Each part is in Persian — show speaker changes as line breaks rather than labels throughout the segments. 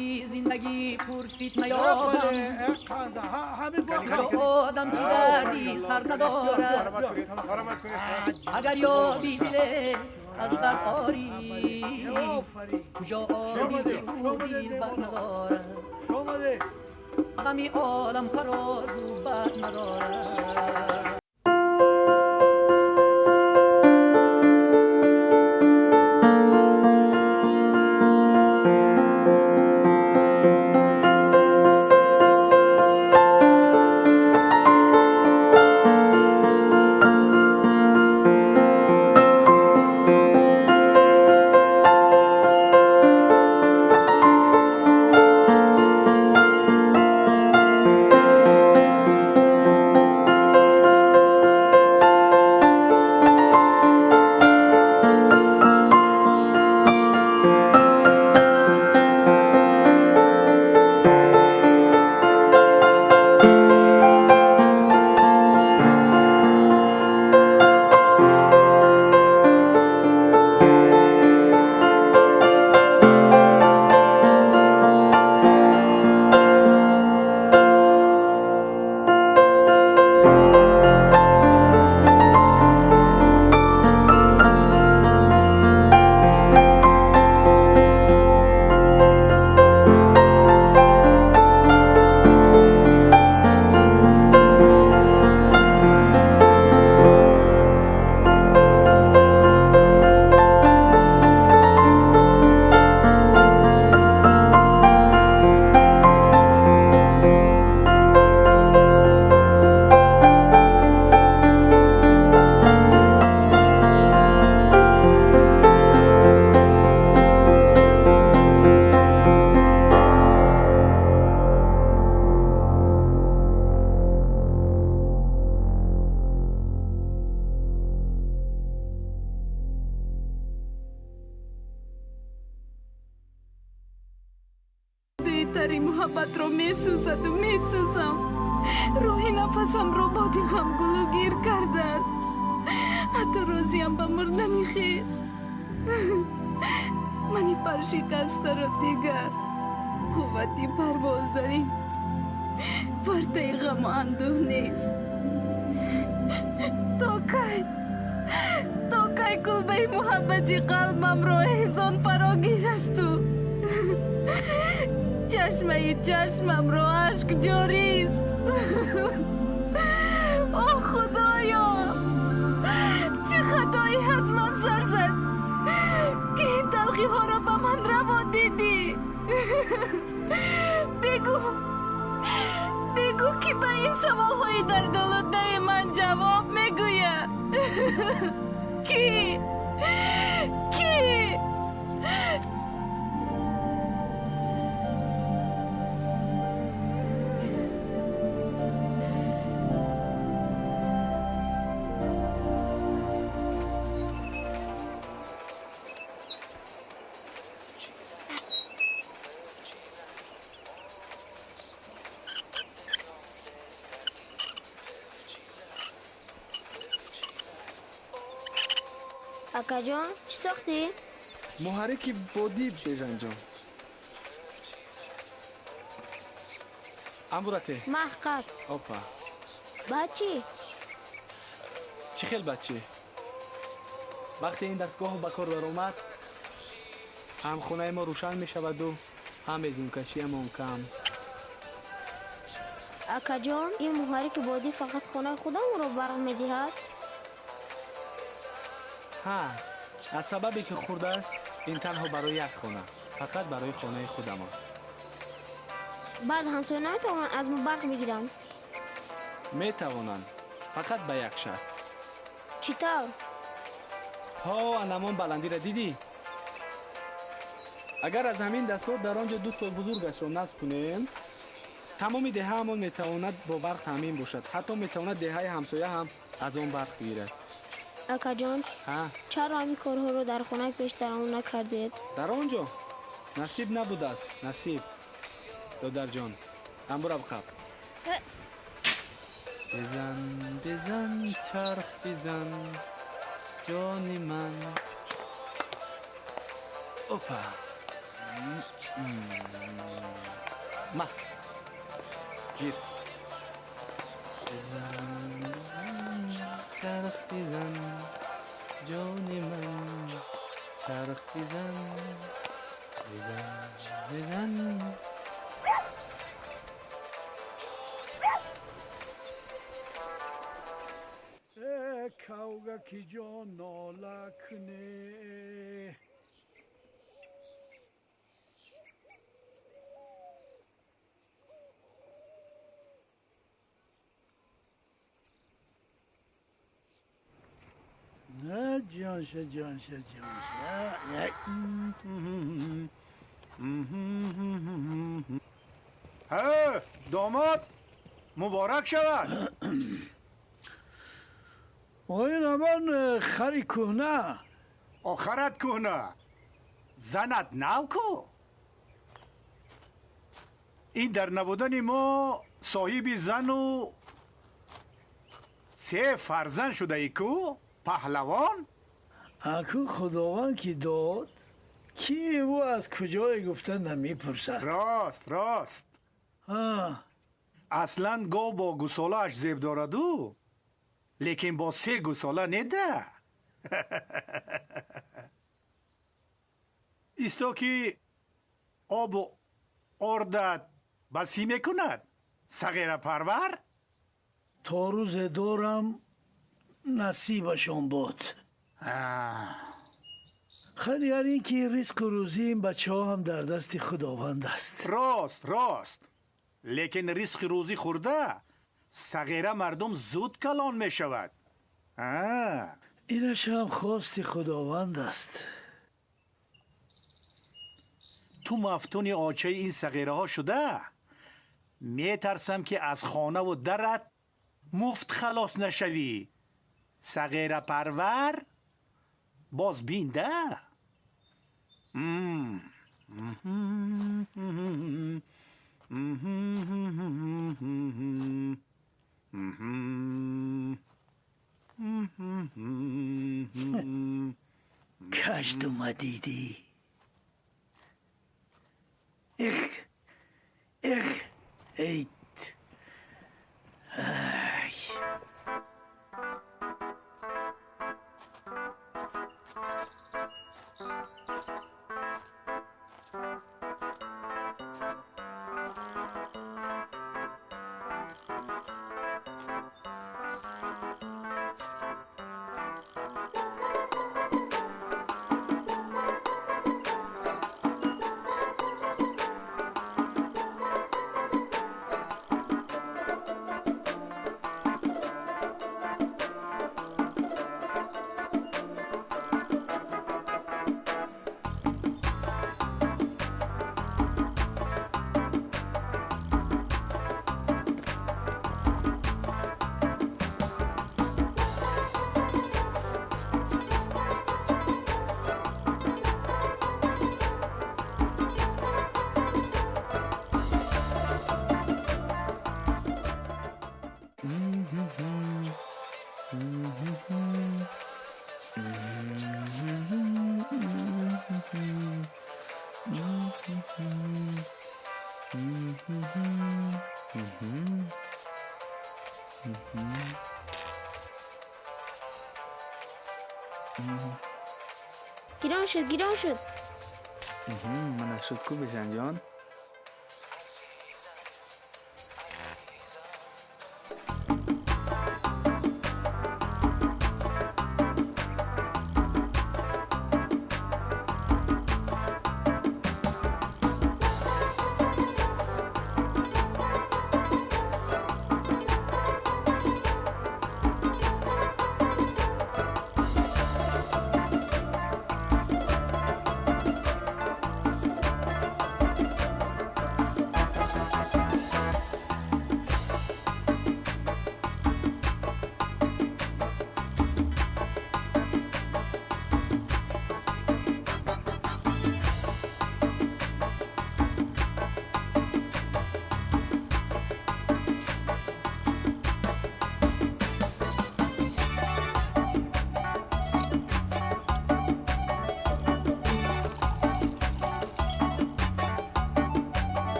عمری زندگی پر فتنه یابم آدم که دردی سر ندارد اگر یابی دل از در آری کجا آبی خوبی بر ندارد غمی عالم فراز و بر ندارد.
تری محبت رو میسوزد و میسوزم روحی نفسم رو بادی غم گلوگیر کرده است حتی روزیم به مردنی خیر منی پرشکسته رو دیگر قوتی پرواز داریم ورده غم و اندوه نیست تا کی کلبه محبتی قلبم رو احزان فراگیر است و چشمم رو عشق جاری است آه خدایا چه خطایی از من سر زد که این تلخی ها را به من روا دیدی بگو که به این سوال های در دلده من جواب میگوید کی
اکا جان چی ساختی؟
محرک بادی بزن جان. امورته
محقق
اوپا
بچی؟
چی خیل بچه؟ وقتی این دستگاه به کار در اومد هم خونه ما روشن می شود و هم بدون کشی ما کم.
اکا جان این محرک بادی فقط خونه خودم رو برق می دهد؟
ها از سببی که خورده است این تنها برای یک خانه فقط برای خانه خودم.
بعد همسایه نمیتوانند از ما برق بگیرند؟
میتوانند فقط به یک شرط.
چطور؟
ها انمان بلندی را دیدی؟ اگر از همین دستگاه در آنجا دو تا بزرگش را نصب کنیم تمام دهه همون میتواند با برق تامین باشد. حتی میتواند دهه همسایه هم از آن برق بگیرد.
اکا جان
ها
چرا همین کارها رو در خونه پیشترمون نکردید؟
در آنجا نصیب نبوده است. نصیب دادر جان امبورا بخواب بزن چرخ بزن جان من اوپا ما گیر بزن چرخ بزن جان من چرخ بزن بزن بزن
کاوگا کی جان ناله کنه جانشه
ها داماد مبارک شود.
این امان خری کهنه
آخرت کهنه زنت نو کو. این در نبودن ما صاحب زن و 3 فرزند شده ای کو پهلوان.
اکو خداوند کی داد کی او از کجای گفتن نمیپرسد.
راست اصلا گو با گوساله اش زیب داردو لیکن با 3 گوساله نده. ایستا که آب و اردت بسی میکند صغیر پرور.
تا روز دارم نصیبشون بود. خیلی این که رزق و روزی این بچه ها هم در دست خداوند است.
راست لیکن رزق روزی خورده صغیره مردم زود کلان می شود.
اینش هم خواست خداوند است.
تو مفتون آچه این صغیره ها شده می ترسم که از خانه و درت مفت خلاص نشوی. صغیره پرور باز بینده.
کشت اومدیدی. اخ ایت
گیران شد.
من نشد کو بشن جان.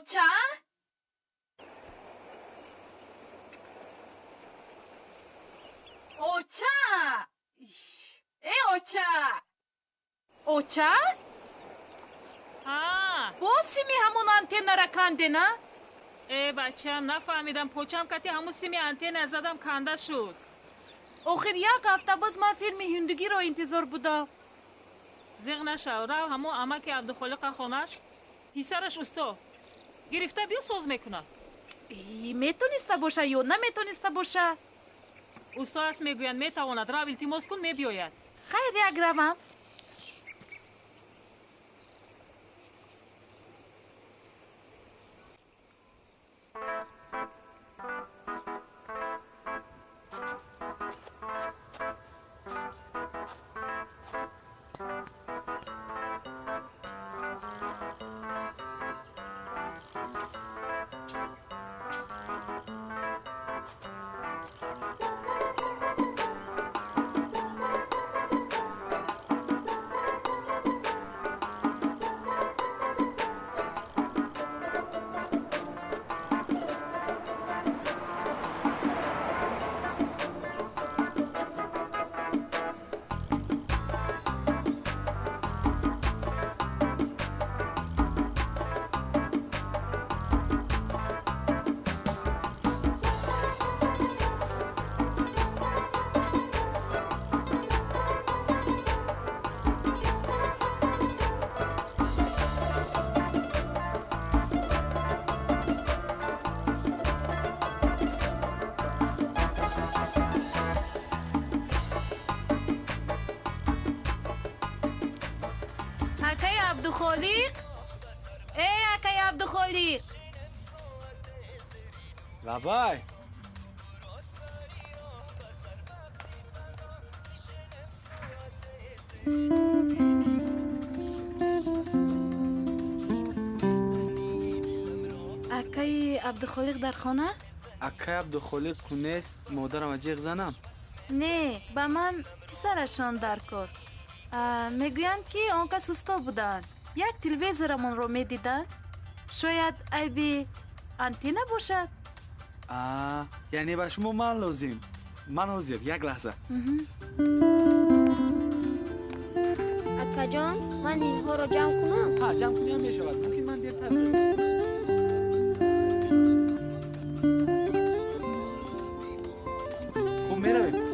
اوچا؟ اوچا؟ ای اوچا؟ اوچا؟ باز سیمی همون انتن را کنده نه؟
بچه هم نفهمیدم پوچم کتی همون سیمی انتن زدم کنده شد.
آخر یک هفته باز من فیلم هندگی را انتظار بودم.
زیغ نشو رو همون عمک عبدالخالق خانش پیسرش استا گرفته بیا ساز میکنه.
میتونسته باشه یا نمیتونسته باشه؟
استا هست میگوین میتواند رو التماس کن میبیاید.
خیر یک روم. اکای عبدالخالق؟ ای اکای عبدالخالق؟
لبای
اکای عبدالخالق در خانه؟
اکای عبدالخالق کنیست مادرم اجیغ زنم؟
نه با من پسرشان در کار. میگویند که آنکه سستا بودن یک تلویزیرمون رو میدیدن. شاید عیبی انتینه باشد.
یعنی به شما من لازم. من حاضر یک لحظه.
اکا جان من اینها رو جمع کنم؟
جمع کنی هم میشود. ممکن من دیرتر برم. خوب میرویم.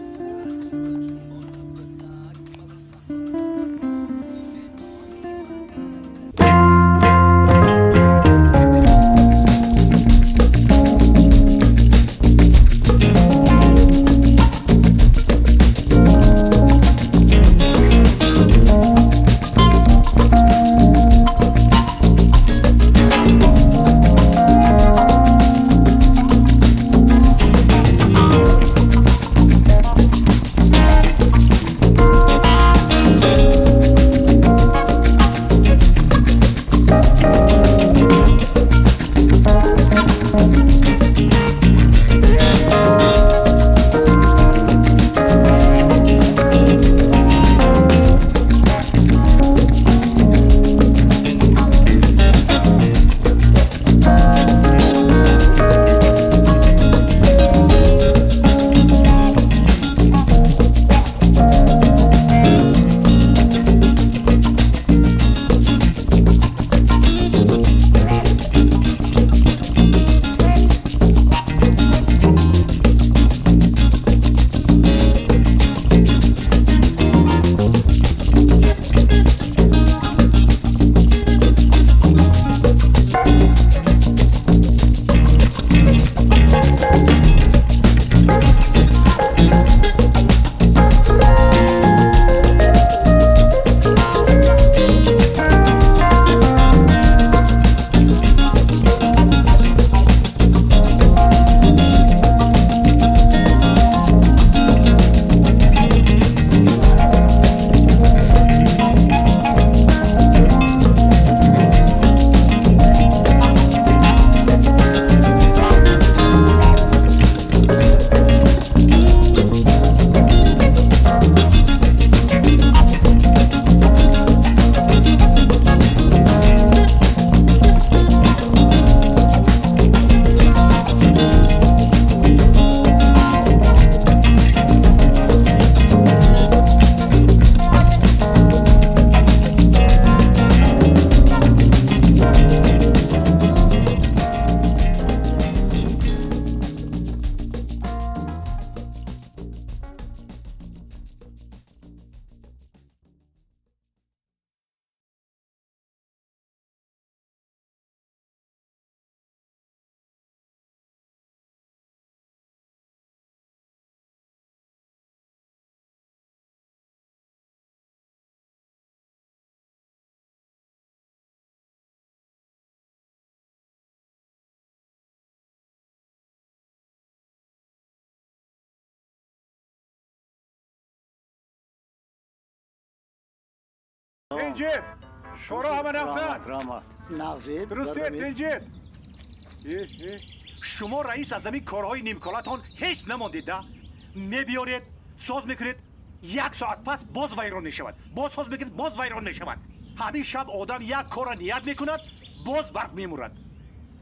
تنجد شورا همه نفسد
رامات نغزید
درسته تنجد شما رئیس از همین کارهای نیمکالتان هیچ نماندید ده میبیارید ساز میکنید 1 ساعت پس باز ویران میشود باز ساز میکنید باز ویران میشود همین شب آدم یک کار نیت میکند باز برق میمورد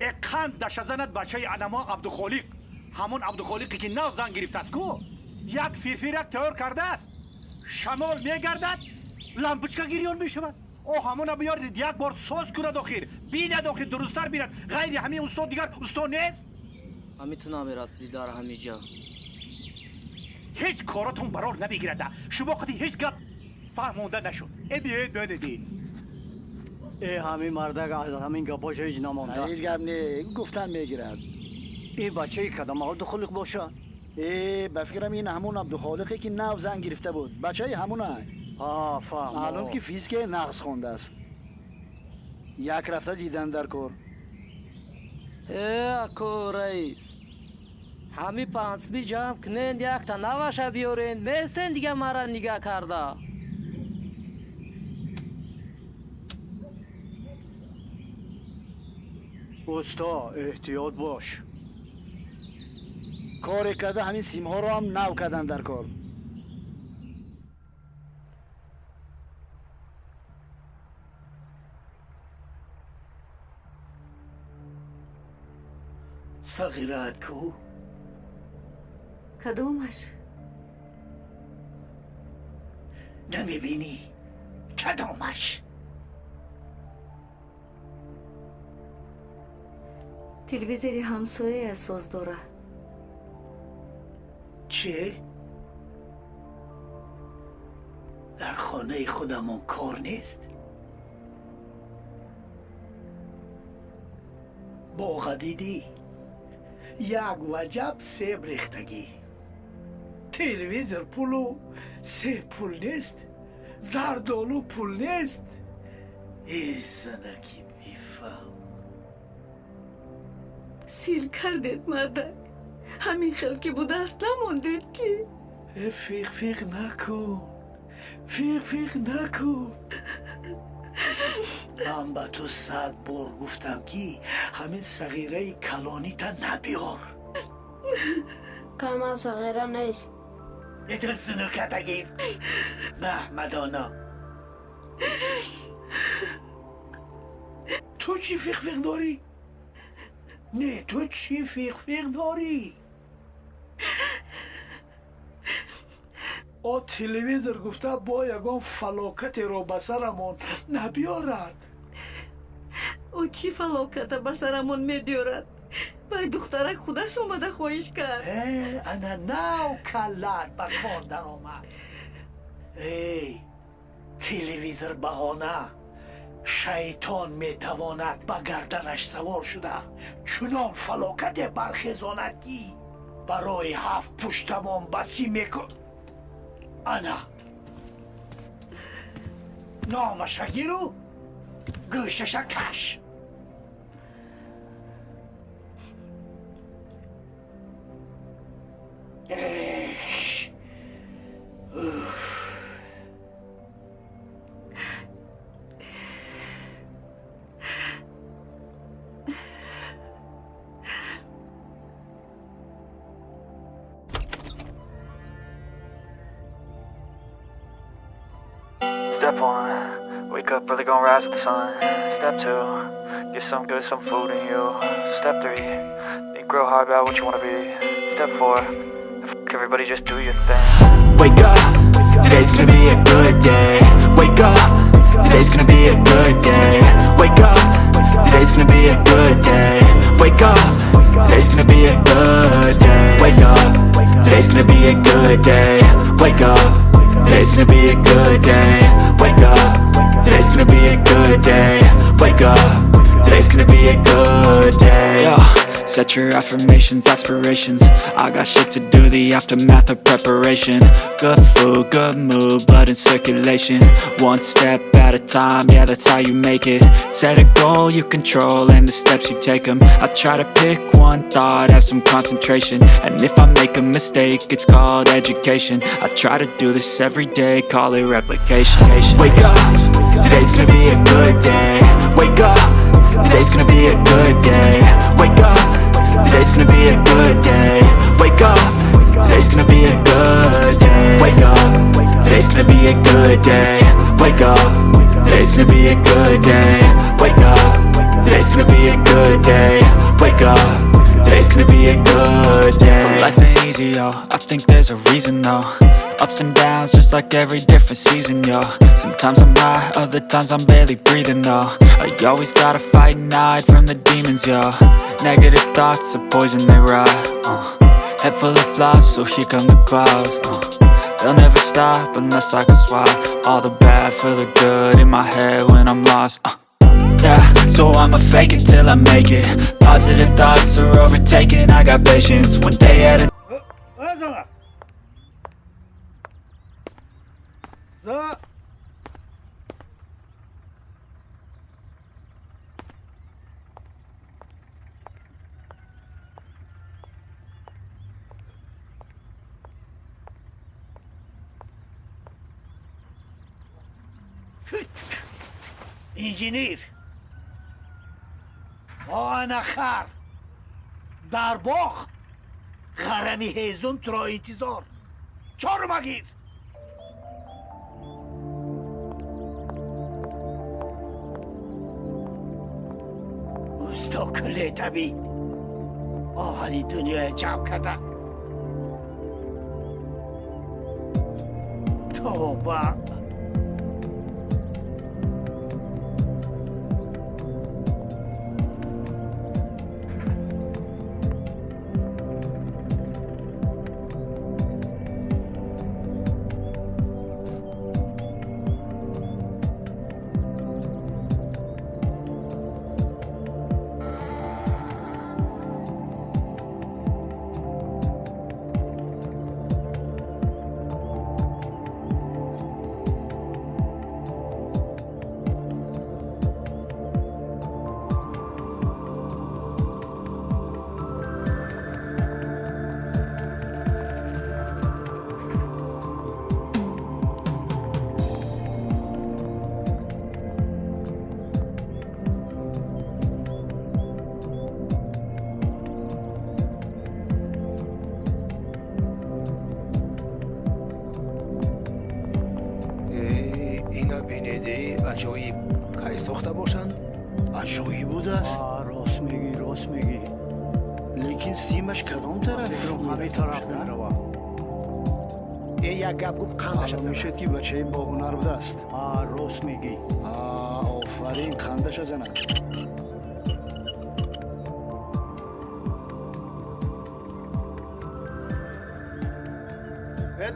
اقند دشت زند بچه انما عبدالخالق همون عبدالخالقی که نو زن گرفت است کو یک فیرفیرک تیار کرده است شمال میگردد لمپشکا گریان میشود او همون بیارید یک بار ساز کند آخر بیند آخر درستر بیند غیر همین استاد دیگر استاد نیست
میتونم راستی داره همیجا
هیچ کاراتون برار نمیگیرد شما خودی هیچ گپ فهمونده نشد بیاید بندید
همین مردک از همین گپاش هیچ نمانده
هیچ گپ نه گفتن میگیرد
این بچه کدام عبدالخالق باشه
به فکرم این همون عبدالخالقی که نو زن گرفته بود بچه همونه
فهم
معلوم که فیزیک نقص خونده است یک رفته دیدن در کار
اکو رئیس همی پانسمی جمع کنین یک تا نوشه بیارین میستین دیگه مرا نگاه کرده
استا احتیاط باش
کار کرده همین سیم ها رو هم نو کردن در کار صغیرت کو
کدومش
نمیبینی کدامش
تلویزیون همسایه ساز داره
چه؟ در خانه خودمون کار نیست؟ باغ دیدی؟ یک وجب سیب ریختگی تلویزر پولو سیب پول نیست زردالو پول نیست ای زنکی میفهم
سیل کردید مردک همین خلکی بوده است نماندید که
فیق نکن فیق نکن من به تو 100 بار گفتم که همین صغیره کلانی تا نبیار
که من صغیره نیست
ایتو سنوکت گیر محمدانا تو چی فیق داری؟ نه تو چی فیق داری؟ او تلویزر گفته با یگان فلاکت رو بسرمون نبیارد
او چی فلاکت بسرمون میبیارد؟ بای دخترک خودش اومده خواهش کرد
انا ناو کلت با کار در آمد تلویزر بهانه شیطان میتواند با گردنش سوار شده چنان فلاکت برخیزاند که برای 7 پشتمان بسی میکن انا نامش گیرو گوشش کش
Step 1, wake up early, gonna rise with the sun. Step 2, get some good, some food in you. Step 3, think real hard about what you wanna be. Step 4, everybody just do your thing.
Wake up, today's gonna be a good day. Wake up, today's gonna be a good day. Wake up, today's gonna be a good day. Wake up, today's gonna be a good day. Wake up, today's gonna be a good day. Wake up, today's gonna be a good day. Wake up, today's gonna be a good day. Wake up, today's gonna be a good day. Yo, Set your affirmations, aspirations. I got shit to do, the aftermath of preparation. Good food, good mood, blood in circulation. One step at a time, yeah, that's how you make it. Set a goal you control and the steps you take them. I try to pick one thought, have some concentration. And if I make a mistake, it's called education. I try to do this every day, call it replication. Wake up, today's gonna be a good day. Wake up, today's gonna be a good day. Wake up, today's gonna be a good day. Wake up, today's gonna be a good day. Wake up, today's gonna be a good day. Wake up, today's gonna be a good day. Wake up, today's gonna be a good day. Wake up, today's gonna be a good day. So life ain't easy, yo, I think there's a reason though. Ups and downs, just like every different season, yo. Sometimes I'm high, other times I'm barely breathing, though. You always gotta fight and hide from the demons, yo. Negative thoughts are poison, they rot. Head full of flies, so here come the clouds. They'll never stop unless I can swap all the bad for the good in my head when I'm lost. Yeah, so I'ma fake it till I make it. Positive thoughts are overtaken, I got patience. One day at a
инженер آنخر در باغ خرمی هیزم ترا انتظار چارو مگیر استا کلی تبین آهانی دنیا جمع کرده توبه
عجایب کی ساخته باشند؟
عجایب بوده است.
راست میگی
لیکن سیمش کدام طرف؟
همه طرف میروه.
ای یک گپ گفت خندش
معلوم میشد که بچه با هنر بوده است. راست میگی. آفرین خندش زند.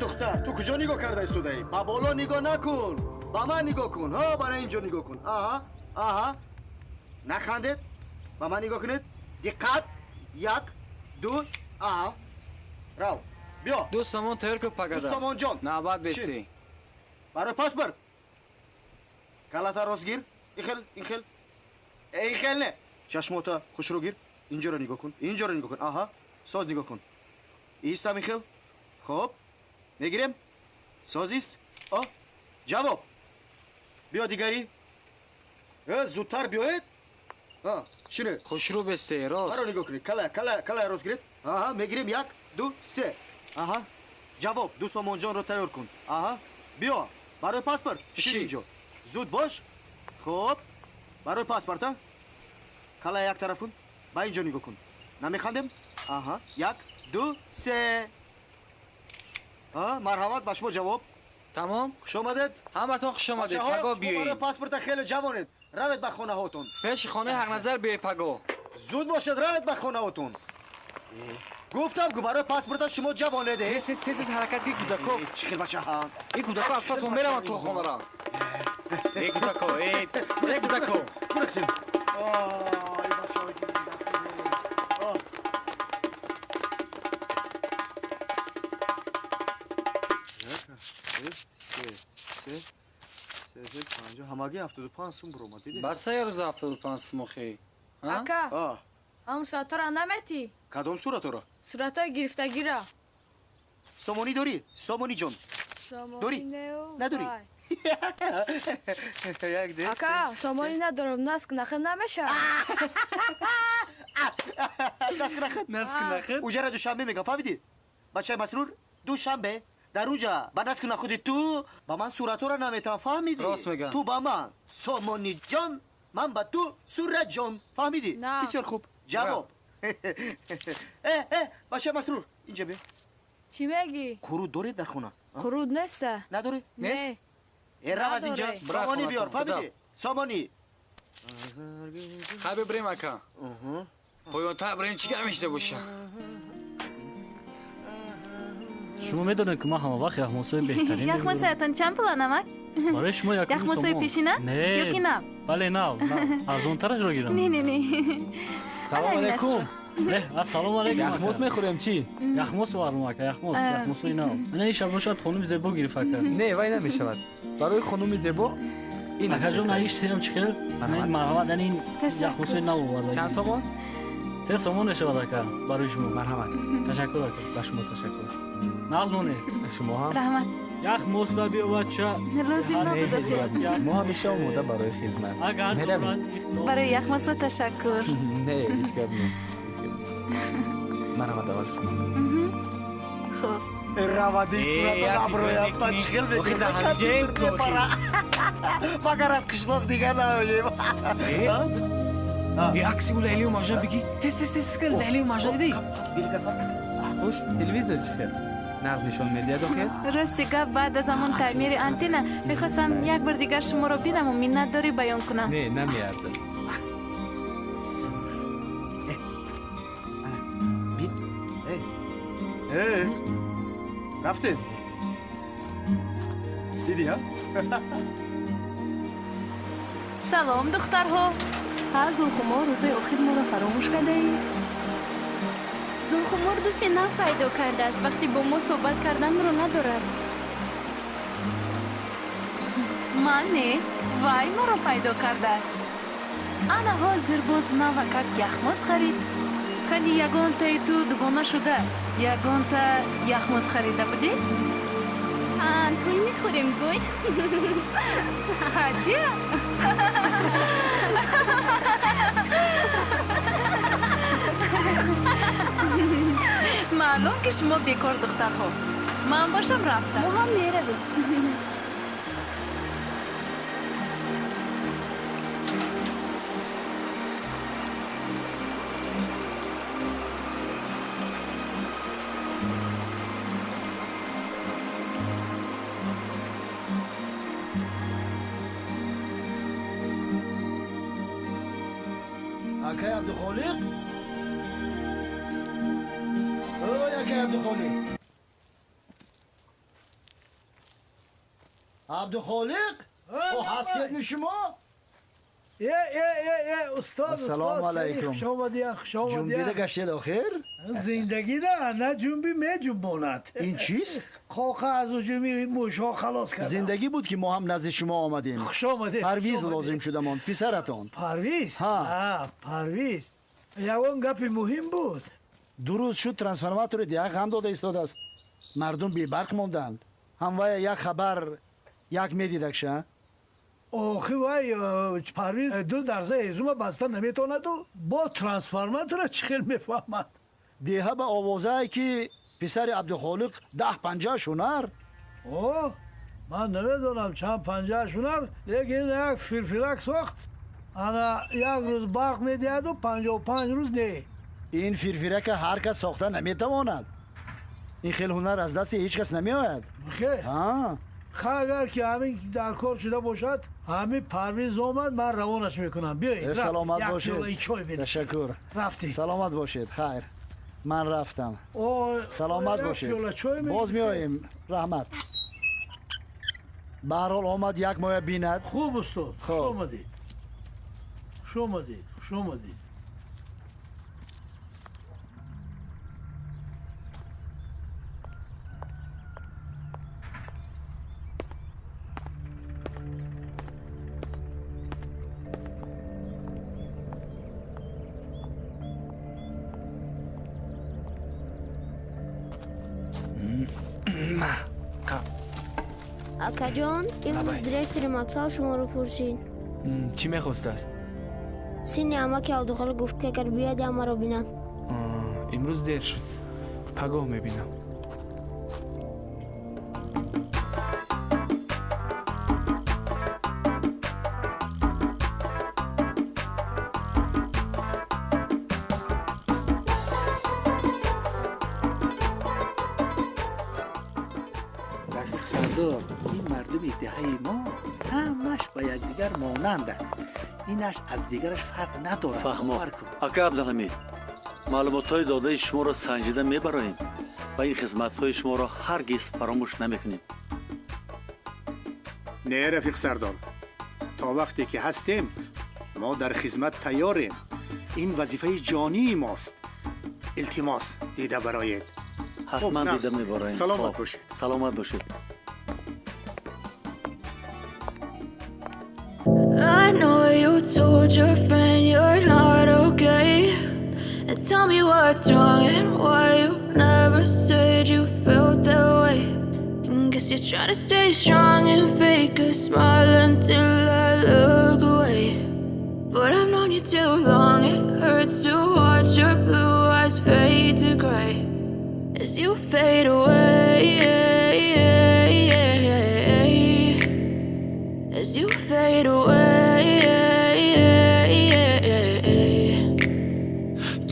دختر تو کجا نگاه کرده ایستادی؟ با بالا نگاه نکن، با من نگاه کن. ها برای اینجا نگاه کن. آها نخندید، با من نگاه کنید. دقت. یک دو راو بیا.
دوستمون ترک پگده.
دوستمون جان
نوبت بسی
برای پاس بر کلتا راست گیر. این خیل نه. چشماتا خوش رو گیر. اینجا رو نگاه کن، اینجا رو نگاه کن. ساز نگاه کن. ایستم این خیل. خب میگیریم. سازیست. جواب. بیا دیگری. زودتر بیاید. شنو
خوش رو بسته راست.
برو نگاه کنید. کلا راست گیرید. میگیریم. یک دو سه. جواب. دوستمون جان رو تیار کن. بیا برای پاسپورت. شیر اینجا. زود باش. خب برای پاسپورت. کلا یک طرف کن. با اینجا نگاه کن. نمیخندیم. یک دو سه. مرحمت با شما جواب.
تمام
خوش آمدید.
همتون خوش آمدید. پگاه بیایید.
برای پاسپورت خیلی جوانید. روید به خانه هاتون.
پیش خانه حق نظر بیایید پگاه.
زود باشید روید به خانه هاتون. گفتم که برای پاسپورت شما جوانید.
تیز حرکت کی کودکو.
چی خیلی بچه ها.
این کودکو از پس ما میرم تو خانه را. ای کودکو ای کودکو.
برختیم. ای بچه های دیگه ҳамагӣ 75 сум буромад дидӣ?
Бас я рӯз 75 сум хе.
Ака. Ҳам суратора наметӣ?
Кадом суратора?
Суратои гирифтагира.
Сомонӣ дорӣ? Сомонӣ ҷон. Дорӣ? Надорӣ? Як дес.
Ака, сомонӣ надорам, наск нахед намеша.
Наск нахед?
Наск нахед?
Уҷара душанбе мегам, фаҳмидӣ? Бачаи Масрур, душанбе дар унҷа ба наск нахуди ту ба ман суратора наметам, фаҳмидӣ?
Рост мегам.
Ту ба ман Сомонӣ ҷон, ман ба ту Сурат ҷон, фаҳмидӣ? Бисёр хуб. Ҷавоб. Бачаи Масрур, инҷа бе.
Чӣ мегӣ?
Қуруд доред дар хона?
Қуруд неста.
Надоред?
Нест.
Рав аз инҷа. Сомонӣ биёр, фаҳмидӣ? Сомонӣ.
Хай бибирем ака. Поёнтар бирем чӣ гап мешида боша?
шумо медонед ки ман ҳама вақт яхмосои беҳтарин
яхмосоятон чанд пула намак?
барои шумо
яхмосои пешина ё ки нав?
бале нав арзонтарашро гирам.
не
салом алейкум. ассалому алейкум. яхмос мехӯрем чӣ? яхмос варлумака, яхмосои нав. ана ин шабно шояд хонуми зебо гирифака.
не вай намешавад. барои хонуми зебо
акаҷон аиштем чихел марҳамат ан ин яхмосои нав оварда.
чанд сомон?
3 сомон мешавад ака барои шумо.
марҳамат.
ташаккур ака.
ба шумо ташаккур.
нағз монед.
шумо ҳам.
раҳмат.
яхмос да биёвача.
лозим набуд.
мо ҳамеша омода барои хизмат.
меравем.
барои яхмосо ташаккур.
не ҳеҷ гап не. марҳамат аввал шумо.
хуб.
равади сурата наброяфта чихел мекунад. магарам қишлоқ дигар наоем.
аксиу лейлию мажа бигӣ. тез лейлию мажа дидӣ?
хуш, телевизор чӣ хел? нағз нишон медиҳад охир?
рости гап баъд аз ҳамон таъмири антена мехостам як бар дигар шуморо бинаму миннатдорӣ баён кунам.
не намеарзад.
рафтем дидӣ?
салом духтарҳо.
зулхумор рӯзои охир моро фаромӯш кардаӣ?
зулхумор дӯсти нав пайдо кардааст. вақти бо мо суҳбат карданро надорад.
ман не, вай моро пайдо кардааст. ана ҳозир боз навакак яхмос харид. кани ягонтаи ту дугона шуда ягонта яхмос харида будӣ?
тӯй мехӯрем гӯй.
ҳадя. маълум ки шумо бекор духтарҳо. ман бошам рафтам.
мо ҳам меравем.
акай абдухолиқ? ой акай абдухолиқ, абдухолиқ ҳастедми шумо?
устод
ассалому алайкум.
хуш омадиям.
ҷунбида гаштед охир?
зиндагӣ на ҷунбӣ меҷунбонад.
ин чист?
қоқа азу ҷунби мӯшҳо халос кардам.
зиндагӣ буд ки мо ҳам назди шумо омадем.
хуш омадед.
парвиз лозим шудамон писаратон.
парвиз? парвиз ягон гапи муҳим буд.
ду рӯз шуд трансформатори диақ ғам дода истодааст. мардум бебарқ монданд. ҳамвая як хабар як медидакша.
охи вай парвиз 2 дарза езума баста наметонаду бо трансформатора чӣ хел мефаҳмад?
деҳа ба овозае ки писари абдухолиқ 10-15 шунар.
ман намедонам чанд 50 шунар, лекин як фирфирак сохт. ана як рӯз барқ медиҳаду 55 рӯз не.
ин фирфирака ҳар кас сохта наметавонад. ин хел ҳунар аз дасти ҳеҷ кас намеояд.
агар ки ҳамин дар кор шуда бошад, ҳамин парвиз омад, ман равонаш мекунам. биёед.
саломат бошед.
чой бинишед.
ташаккур.
рафтӣ.
саломат бошед. хайр. ман рафтам. саломат бошед. боз меоем. раҳмат. ба ҳар ҳол омад як моя бинад.
хуб устод. хуш омадед. хуш омадед. хуш омадед.
акаҷон имрӯз директори мактаб шуморо пурсид.
чӣ мехост аст?
синни амаки авдухола гуфт ки агар биёд амаро бинад.
имрӯз дер шуд. пагоҳ мебинам.
رفیق سردار این مردم دهه ما همش با یکدیگر مانندند. اینش از دیگرش فرق ندارد.
فهمم. اکا عبدالحمید معلومات‌های داده شما را سنجیده می‌بریم و این خدمت‌های شما را هرگز فراموش نمی‌کنیم.
نه رفیق سردار، تا وقتی که هستیم ما در خدمت تیاریم. این وظیفه جانی ماست. التماس دیده برایت.
حتما دیده می‌بریم.
سلامت باشید.
سلامت باشید.
I know you told your friend you're not okay. And tell me what's wrong and why you never said you felt that way. And guess you're trying to stay strong and fake a smile until I look away. But I've known you too long, it hurts to watch your blue eyes fade to gray as you fade away. As you fade away.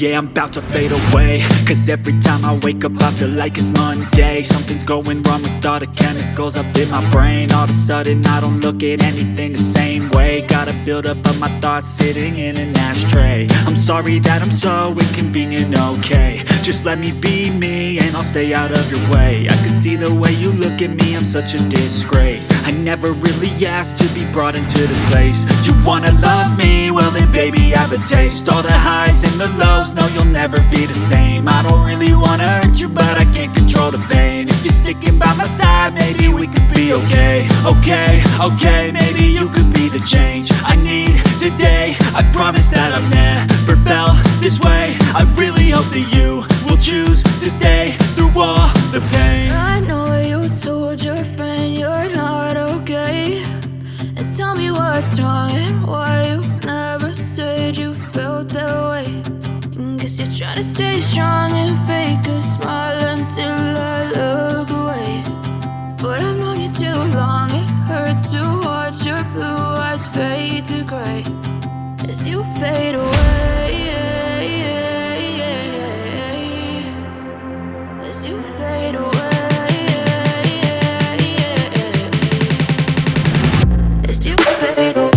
Yeah, I'm about to fade away, cause every time I wake up I feel like it's Monday. Something's going wrong with all the chemicals up in my brain. All of a sudden I don't look at anything the same way. Got a build up of my thoughts sitting in an ashtray. I'm sorry that I'm so inconvenient, okay. Just let me be me and I'll stay out of your way. I can see the way you look at me, I'm such a disgrace. I never really asked to be brought into this place. You wanna love me? Well then baby have a taste. All the highs and the lows, no you'll never be the same. I don't really wanna hurt you but I can't control the pain. If you're sticking by my side maybe we could be okay. Okay, maybe you could be the change I need today. I promise that I've never felt this way. I really hope that you will choose to stay through all the pain.
I know you told your friend you're not okay. And tell me what's wrong and why you never said you felt that way. And guess you're trying to stay strong and fake a smile until I look away. But I've known you too long, it hurts to watch your blue eyes fade to gray as you fade away. As you fade away. As you fade away.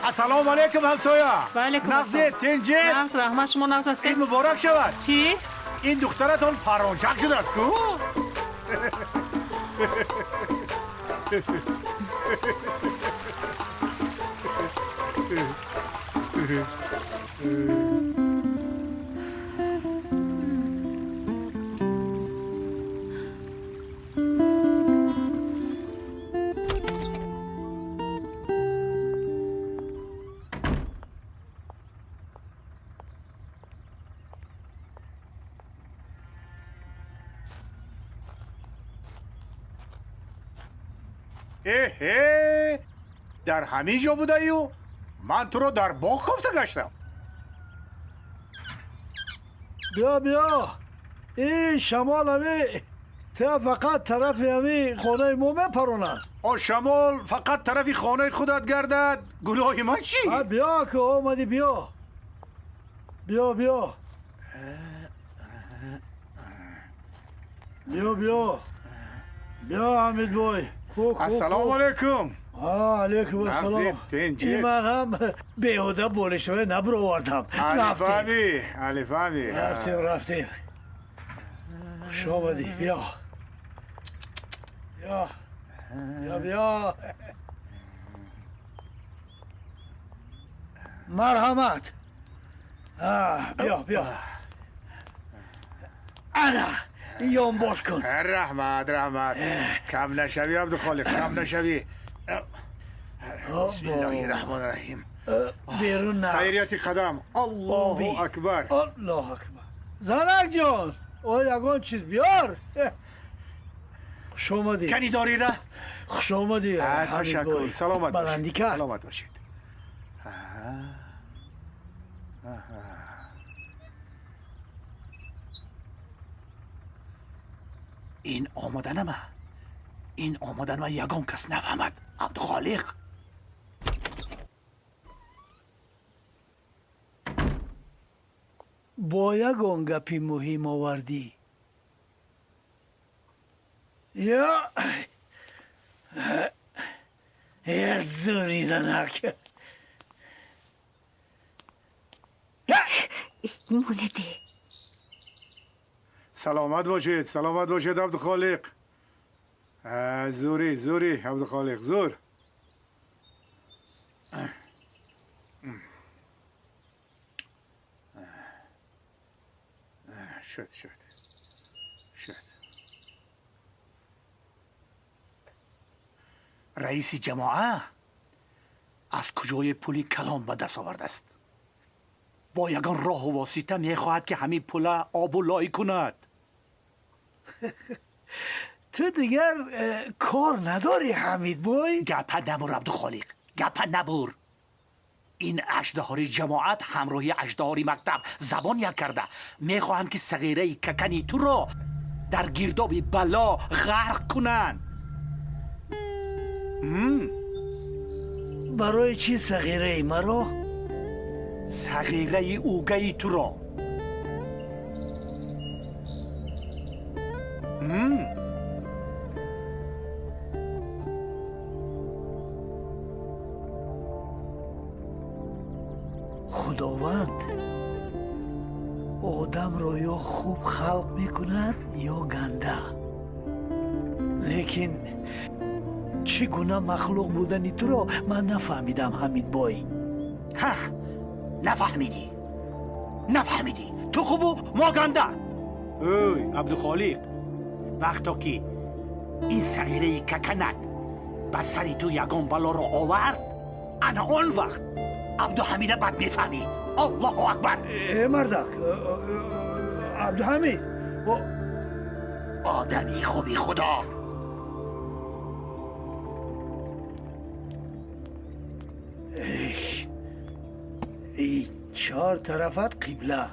السلام علیکم همسایه.
و علیکم
نغزی تنجید.
نغز رحمت شما نغز هستید.
عید مبارک شود.
چی؟
این دخترتون پرانچک شده است کو؟ در همین جا بوده ایو؟ من تو رو در باغ گفته گشتم.
بیا این شمال همی تا فقط طرف همی خانه ما بپرونن.
شمال فقط طرف خانه خودت گردد. گناه ما چی؟
بیا که آمدی بیا. بیا بیا. بیا بیا. بیا حمید بای.
السلام علیکم.
علیکم السلام. این من هم بیهوده بولشوه نبر آوردم.
علی فهمی.
رفتیم. خوش آمدی. بیا. بیا. بیا بیا. مرحمت. بیا بیا. انا یوم باش کن.
رحمت کم نشوی عبدالخالق، کم نشوی. بسم الله الرحمن الرحیم.
بیرون نه.
خیریتی قدم. الله اکبر.
الله اکبر. زنک جان او یگان چیز بیار. خوش آمدی.
کنی داری را؟
خوش آمدی.
تشکر. سلامت باشید.
بلندی کرد.
سلامت باشید. این آمدن یگان کس نفهمد. عبدالخالق.
با یگان گپی مهم آوردی. یا زوری دنک.
مولدی.
سلامت باشید عبدالخالق. زوری عبدالخالق زور. شد رئیس جماعه از کجای پولی کلان به دست آورده است؟ با یگان راه و واسطه میخواهد که همین پول آب و لای کند.
تو دیگر کار نداری حمید بای؟
گپه نبور عبدالخالق، گپه نبور. این اژدهاری جماعت همراهی اژدهاری مکتب زبان یک کرده. میخواهند که صغیره ککنی تو را در گرداب بلا غرق کنند.
برای چی صغیره ای مرا؟
صغیره اوگه تو را.
خداوند آدم را یا خوب خلق میکند یا گنده. لیکن چگونه مخلوق بودنی تو را من نفهمیدم حمید بای.
نفهمیدی تو خوبو ما گنده. اوی عبدالخالق، وقتا که این صغیره ککنت به سری تو یگان بلا را آورد، انا آن وقت عبدالحمیده بد میفهمی. الله اکبر.
مردک عبدالحمید
آدمی خوبی خدا.
ای چهار طرفت قبله.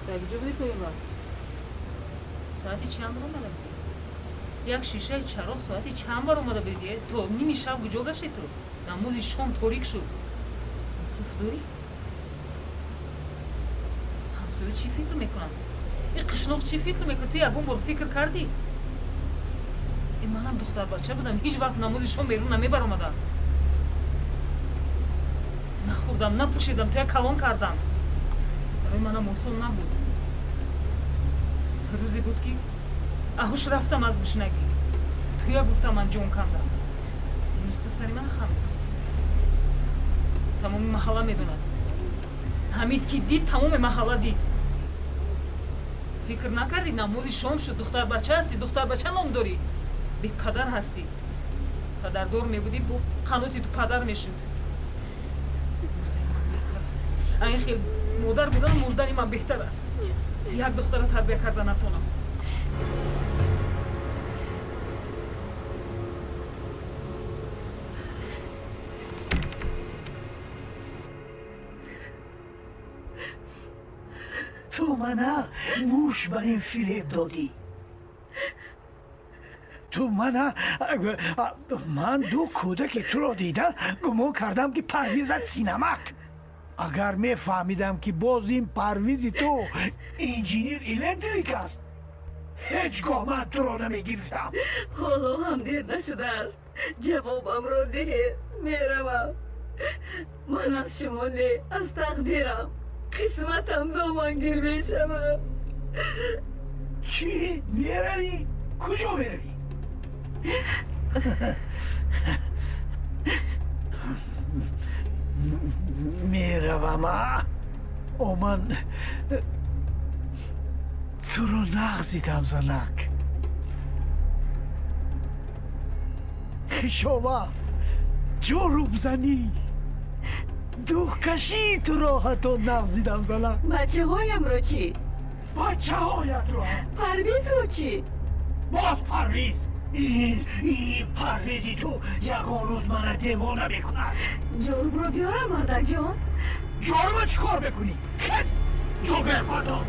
در کجا بودی تو این وقت؟ ساعتی چند بار اومده بودی؟ یک شیشه چراغ ساعتی چند بار اومده بودی؟ تو نیمی شب کجا گشتی تو؟ نمازی شام تاریک شد. صوف داری؟ همسایه چی فکر میکنن؟ این قشناق چی فکر میکنه؟ تو یکون بار فکر کردی؟ این منم دختر بچه بودم هیچ وقت نمازی شام بیرون نمیبر اومدم. نخوردم نپوشیدم تو یک کلان کردم. برای منم اصول نبود. روزی بود که اهوش رفتم از گشنگی. تویا گفتم من جون کندم. امروز تو سری من خم. تمام محله میدونن. حمید که دید تمام محله دید. فکر نکردی نمازی شام شد دختر بچه هستی دختر بچه نام داری. بی پدر هستی. پدر دار میبودی با قناتی تو پدر میشد. این خیلی مادر بودن مردنی من بهتر است. یک دختر را تربیه کرده نتونم.
تو منو موش بر این فریب دادی. تو من دو کودک تو را دیدم گمان کردم که پرویزت سینمک. اگر میفهمیدم که باز این پرویزی تو انجینیر الکتریک است هیچگاه من تو را نمیگرفتم.
حالا هم دیر نشده است. جوابم را ده. میروم. من از شما نه از تقدیرم قسمتم دامنگیر میشم.
چی؟ میروی؟ کجا میروی؟ میروم. من تو رو نغزیدم زنک. خشابه جاروب زنی دوخ کشی تو را حتی نغزیدم زنک.
بچه هایم رو چی؟
بچه هایت رو
پرویز رو چی؟
باز پرویز. این پرویزی تو یکان روز من دیوانه میکند.
جاروب رو بیارم مردک جان.
جاروب چی کار بکنی؟ خیلی جوگر پادا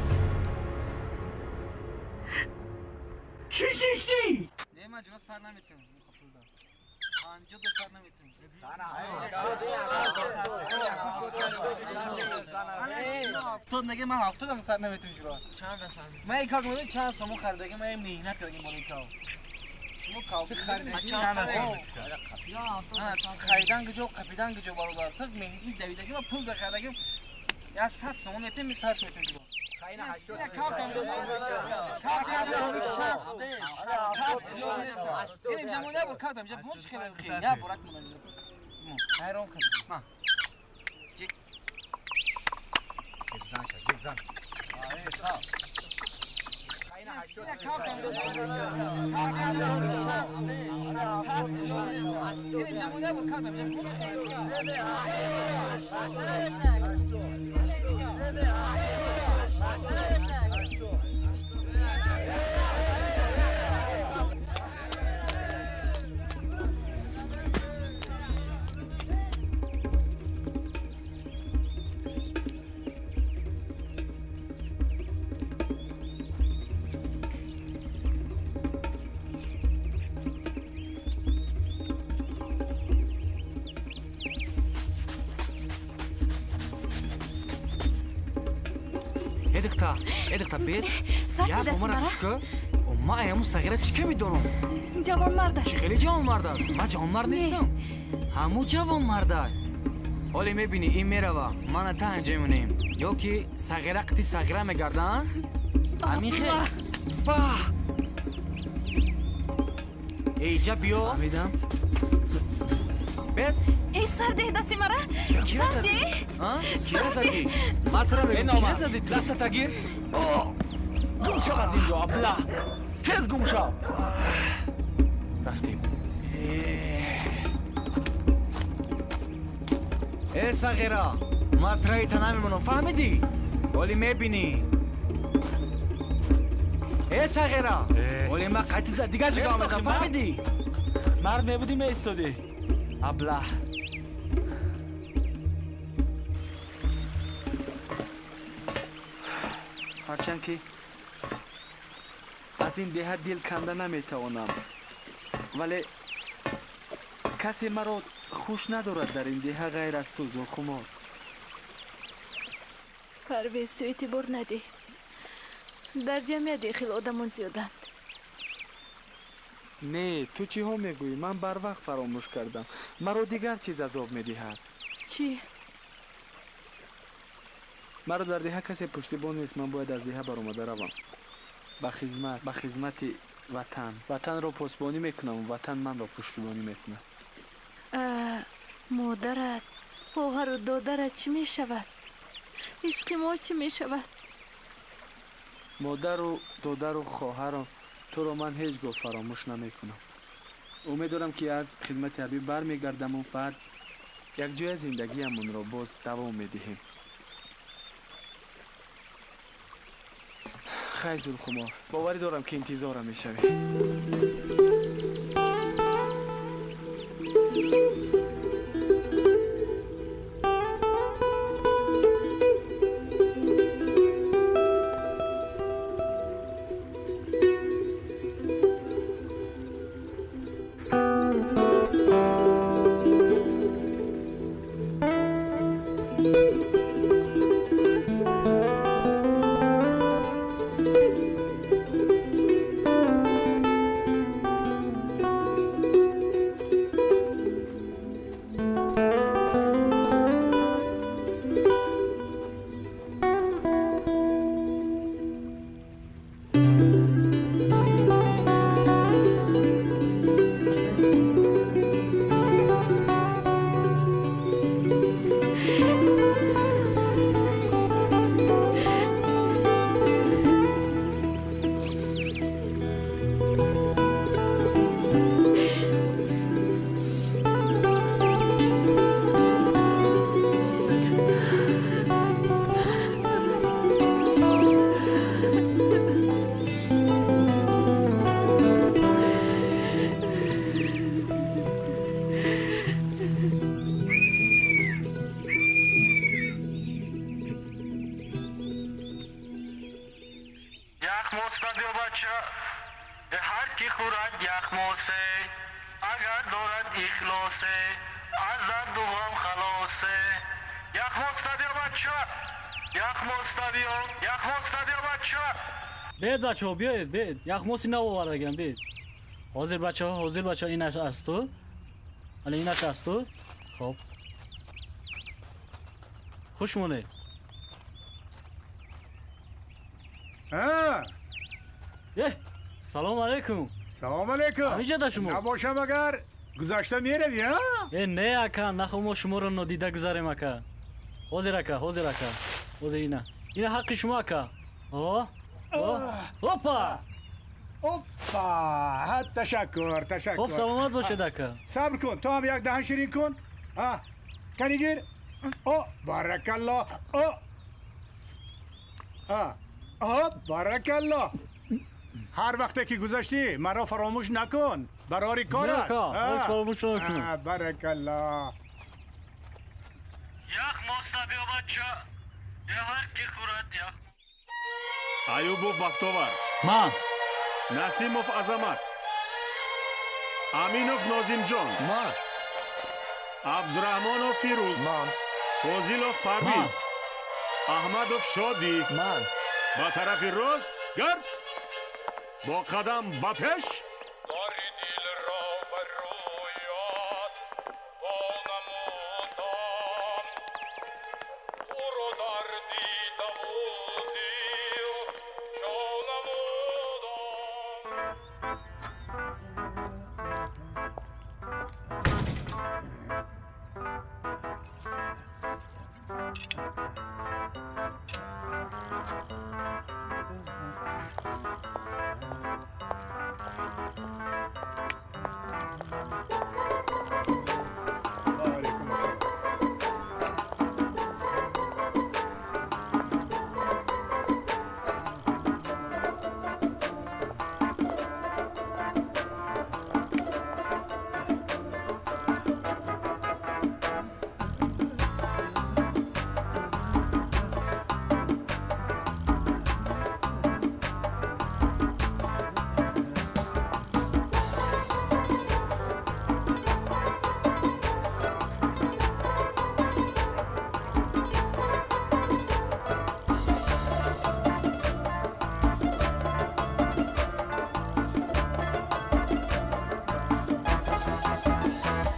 چی شیشتی؟
نه من جنا سر نمیتونم. آنجا دو سر نمیتونم. تو نگه من هفتاد سر نمیتونم جرا. چند سر؟ من یک کار کنم چند سامو خریدگی من مهنت کردم بالای کاو. شما کاو خریدگی چند سر؟ خریدن کجا قپیدن کجا برادر تو مهنی دویدگی من پول بخریدگی یا 100 سوم میتونم سرش میتونم جرا. خیلی هشت. کاو کنم جرا. کاو کنم 60. 100 این جمعونه بر کاو کنم جرا پونچ خیلی خیلی یا برات مونم جرا. خیرام کنم. ما. جی. جبزان. آره کاو. خیلی هشت. کاو کنم جرا. کاو کنم 60. 100 این جمعونه بر کاو کنم جرا پونچ خیلی ادختا بیس یا بومن اتشکر ما ایامو صغیره چی که میدونم
جوان مرد است.
چی خیلی جوان مرد است. من جوان مرد نیستم. همو جوان مرده. حالی میبینی این میروه من تا اینجا میمونیم یا که صغیره قطی صغیره میگردن همین خیلی واه ایجا بیا میدم بس
ای سرده دستی مرا سرده
سرده مطرح بگم کیه زدی تو دست تگیر گم شو از اینجا ابله تز گم شو رفتیم ای صغیره مطرحی تا نمیمونم فهمیدی؟ ولی میبینی ای صغیره ولی من قطعی دیگه جگاه میزم فهمیدی؟ مرد میبودی میستادی ابله
هرچند که از این دیه دل کنده نمیتوانم، ولی کسی مرا خوش ندارد در این دیه غیر از تو زلخمار.
پرویز تو اعتبار ندی. در جمعیت داخل آدمون زیادند.
نه، تو چی ها میگویی؟ من بر وقت فراموش کردم. مرا دیگر چیز عذاب میدهد.
چی؟
مرا در دیه کسی پشتیبان نیست. من باید از دیه برآمده روم به خدمت وطن را پاسبانی میکنم و وطن من را پشتیبانی میکنه.
مادرت، خواهر و دادرت چی میشود؟ عشق ما چی میشود؟
مادر و دادر و خواهر تو را من هیچ گاه فراموش نمیکنم. امیدوارم که از خدمت حبیب برمیگردم و بعد یک جای زندگیمون را باز دوام میدهیم. خیلی زلخمار، باوری دارم که انتظارم میشوی.
بیاید بچه ها بیاید یخموسی نوآوردگم بیاید. حاضر بچه ها اینش از تو. حالا اینش از تو. خب خوش مونه. سلام علیکم.
سلام علیکم.
همینجا دا شما
نباشم اگر گذاشته میروی ها؟
نه اکا نخو ما شما رو ندیده گذاریم اکا. حاضر اکا حاضر اینا حق شما اکا. هوپا
تشکر.
خب سلامت باشه دکا.
صبر کن، تو هم یک دهن شیرین کن. کنی گیر. بارک الله. بارک الله. هر وقتی که گذاشتی مرا فراموش نکن. برای کارت.
فراموش نکن.
بارک الله.
یخ ماستا بیا بچه. یه هر کی خورد یخ.
ایوبوف بختاور.
من.
نسیموف عظمت. امینوف نازیم جان.
من.
عبدالرحمانوف فیروز.
من.
فوزیلوف پرویز. احمدوف شادی.
من.
با طرف راست گرد. با قدم با پیش.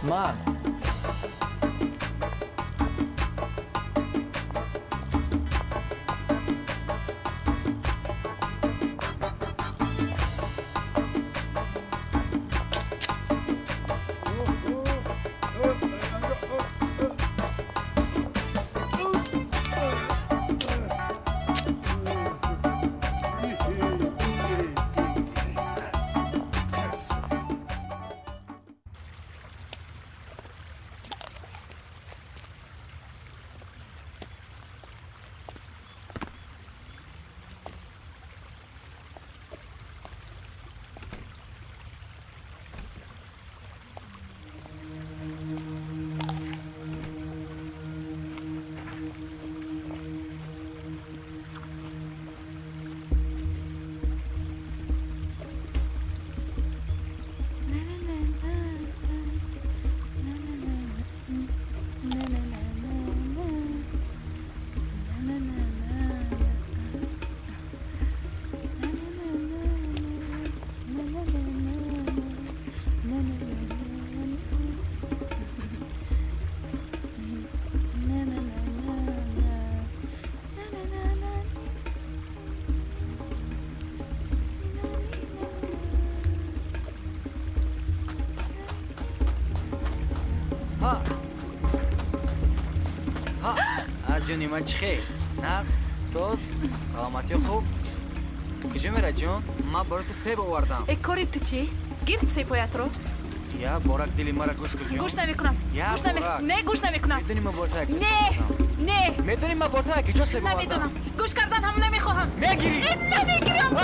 من
جونی من چی خیلی؟ نقص؟ سوز؟ سلامتی خوب؟ کجا میره جون؟ من برات سیب آوردم.
کاری تو چی؟ گیر سیبایت رو؟
یا بارک دلی مرا گوش کن جون.
گوش نمیکنم. گوش نمیکنم. نه گوش نمیکنم.
میدونی من برات یک
نه.
میدونی من برات یک جا سیب آوردم.
نمیدونم. گوش کردن هم نمیخواهم.
میگیری؟
نمیگیرم.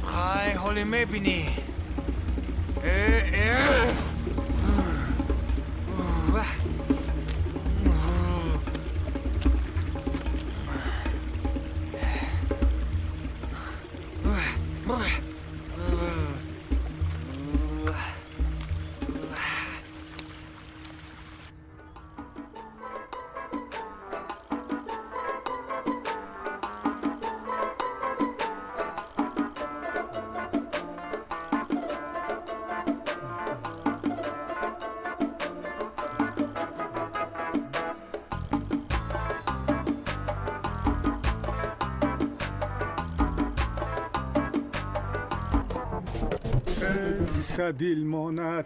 خای حالی میبینی
سبیل ماند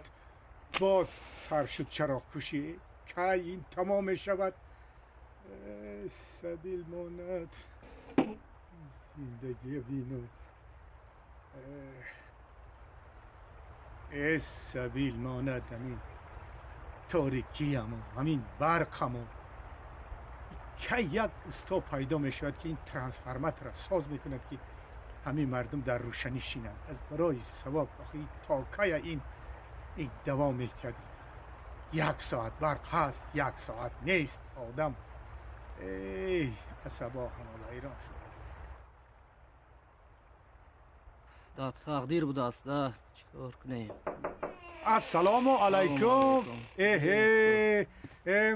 باز سر شد چراغ کشی که این تمام شود سبیل ماند زندگی بینو سبیل ماند همین تاریکی همین برق که یک استا پیدا می شود که این ترانسفرماتر را ساز می کند که همین مردم در روشنی شینند از برای ثواب آخی تاکای این دوام احتیاج یک ساعت برق هست یک ساعت نیست آدم عصبا همه ایران شد
دا تقدیر بود است چیکار کنیم
السلام علیکم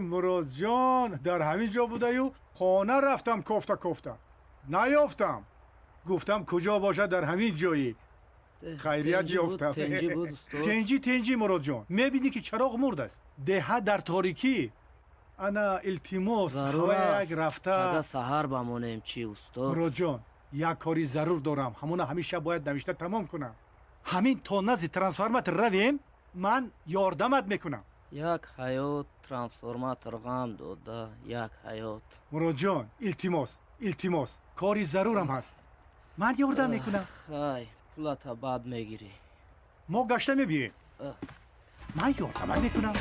مراد جان در همین جا بوده یو خانه رفتم کفته نیافتم گفتم کجا باشه در همین جایی خیریت یافتم تنجی مراد جان میبینی که چراغ مرد است ده در تاریکی انا التماس
ضرور است
یک رفته
اگر سحر بمانیم چی استاد
مراد جان یک کاری ضرور دارم همون همیشه باید نوشته تمام کنم همین تا نزد ترانسفرماتر رویم من یاردمت میکنم
یک حیات ترانسفورماتر غم داده یک حیات
مراد جان التماس کاری ضرورم هست من یاردم میکنم
خای پولتا بعد میگیری
ما گشته میبینیم من یاردم میکنم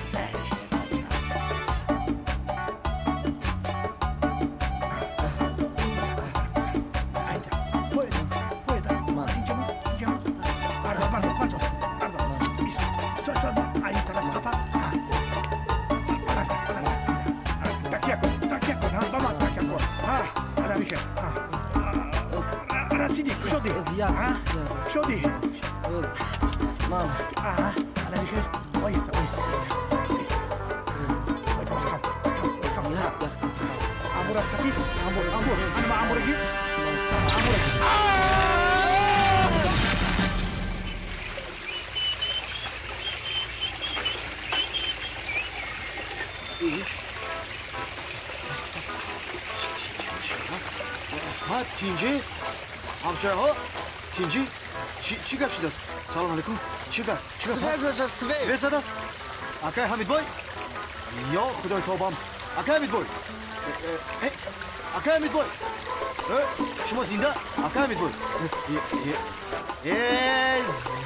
رسیدی شدی
من
على بخير ويستا عمرك خفيف
گیر
ها تینجی همسایه ها تینجی چی گپ شده است سلام علیکم چی گپ سوی زده است اکای حمید بای یا خدای توبم اکای حمید بای اکای حمید بای شما زنده اکای حمید بای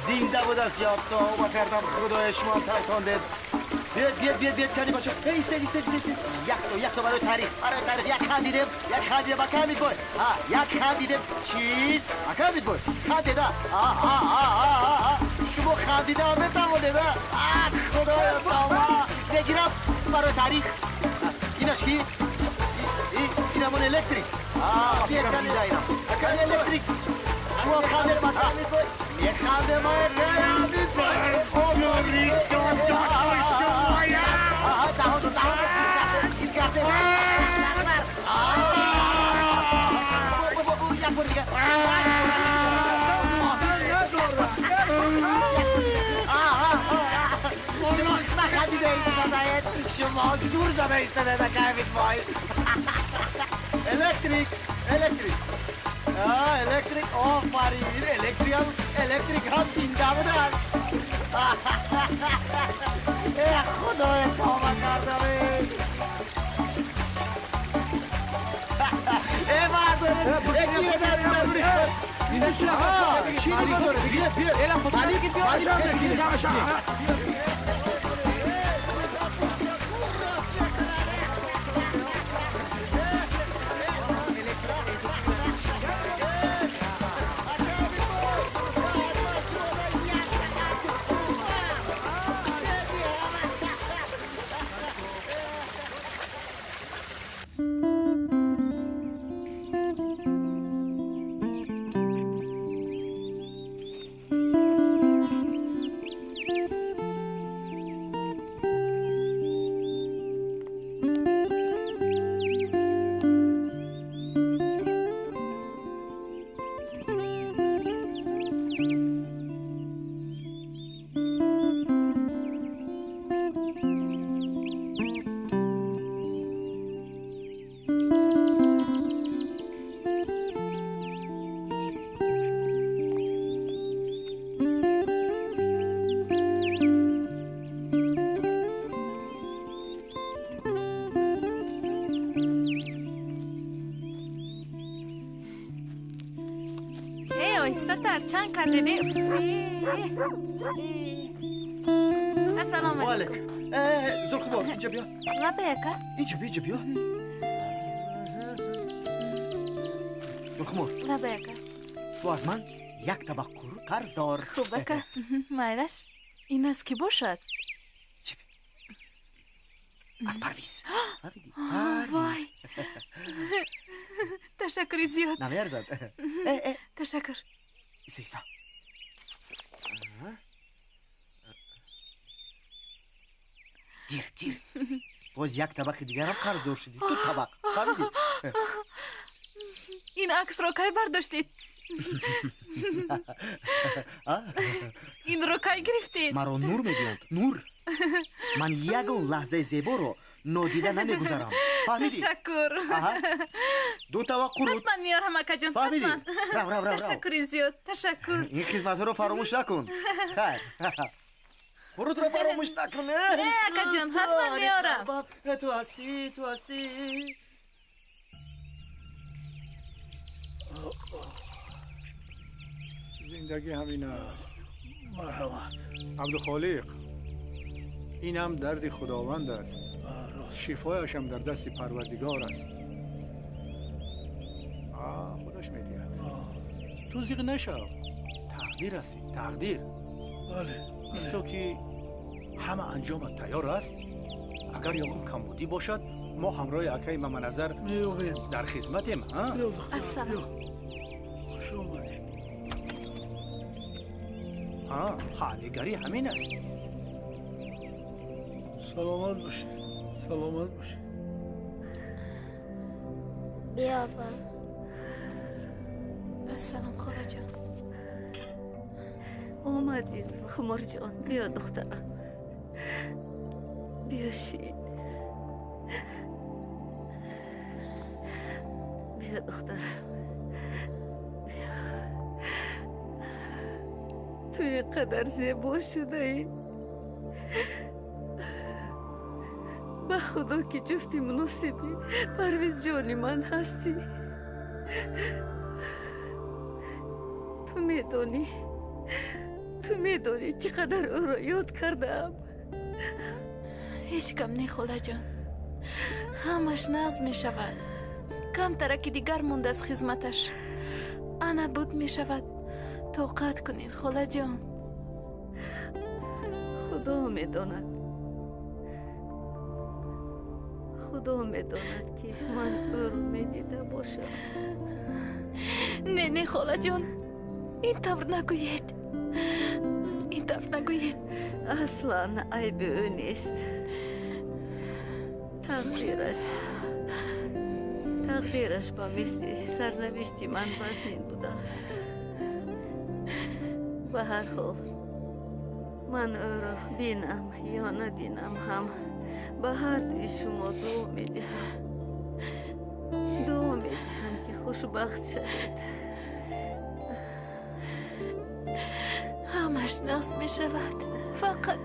زنده بود است یا توبه کردم خدای شما ترساندید بیاد کنی بچه ایستید یک تو برای تاریخ یک خندیدم اکا حمید بای یک خندیدم چیز اکا حمید بای خندیده شما خندیده هم بتوانید خدایا تاما بگیرم برای تاریخ ایناش کی؟ این همون الکتریک بیاد کنی اکا الکتریک شما خندیدم اکا حمید بای خندیدم اکا حمید بای اسکارده شما نخندیده ایستاده شما زور زده ایستاده اکا حمید بای الکتریک آفرین الکتریک هم زنده بوده است خدای توبه کردم برداره درونی
زنده شده
چی دیگه داره بیا
ایلم پتر جمع شده
چند کردیدی؟ السلام علیکم
زلخبار اینجا بیا
لبیکا
اینجا بیا زلخبار
لبیکا
تو از من یک تبکر قرض دار
خوبه که مایلش این از کی باشد؟
از پرویز
وای تشکری زیاد
نمی ارزد
تشکر
ایسا گیر باز یک طبق دیگر هم قرض دار شدی تو طبق فهمیدی
این عکس رو کی برداشتید این رو کی گرفتید
مرا نور میگویند نور من یگان لحظه زیبا رو نادیده نمیگذارم فهمیدی
تشکر
دو طبق قرود
حتما میارم اکا جان
فهمیدی رو
تشکری زیاد تشکر
این خدمت رو فراموش نکن خیر قرود رو فراموش نکن
نه اکا جان حتما میارم
تو هستی
زندگی همین است
مرحمت
عبدالخالق این هم درد خداوند است شفایش هم در دست پروردگار است خودش میدید تو زیغ نشو تقدیر هستی تقدیر
بله
است تو که همه انجام تیار است اگر یاغم کمبودی باشد ما همراه اکای ممنظر در خدمتیم
السلام
خوش اومدید
خانه‌گری همین است
سلامت باشید
بیا با
السلام خاله جان.
اومدی خمار جان. بیا دخترم، بیا شین، بیا دخترم، بیا. تو اینقدر زیبا شده ای. به خدا که جفتی مناسبی پرویز جانی من هستی. تو میدونی چقدر او را یاد کردم.
هیچ کم نی خاله جان، همش ناز می شود. کم ترکی دیگر مونده از خدمتش. انا بود می شود. طاقت کنید خاله جان.
خدا میداند که من او را میدیده باشم.
نه خاله جان، این طور نگویید.
اصلا عیب او نیست. تقدیرش با مثل سرنوشتی من وزنین بوده است. به هر حال من او را بینم یا نبینم هم به هر دوی شما دعا میدهم که خوشبخت شوید.
همش ناز می شود. فقط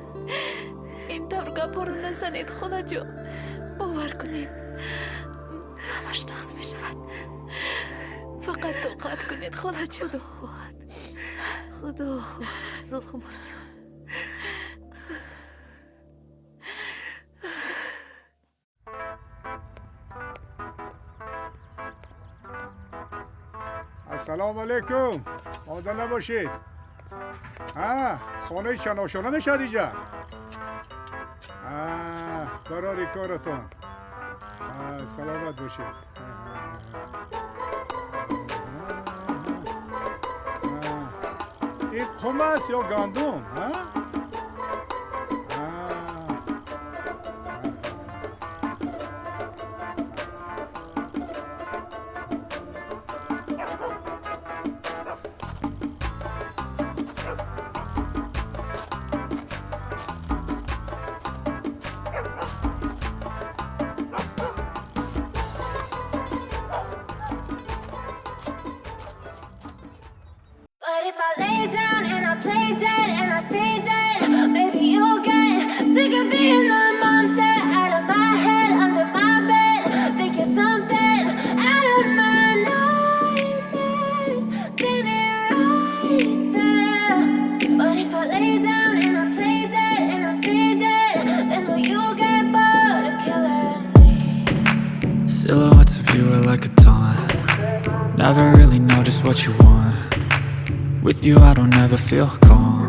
این طور گپا رو نزنید خاله جان. باور کنید همش ناز می شود. فقط طاقت کنید خاله جان.
خدا خواهد زلخمار جان.
السلام علیکم. آماده نباشید. خانه شناشانه میشد اینجا. برای کارتون. سلامت باشید. این قم است یا گندم؟
Silhouettes of you are like a taunt. Never really know just what you want. With you I don't ever feel calm.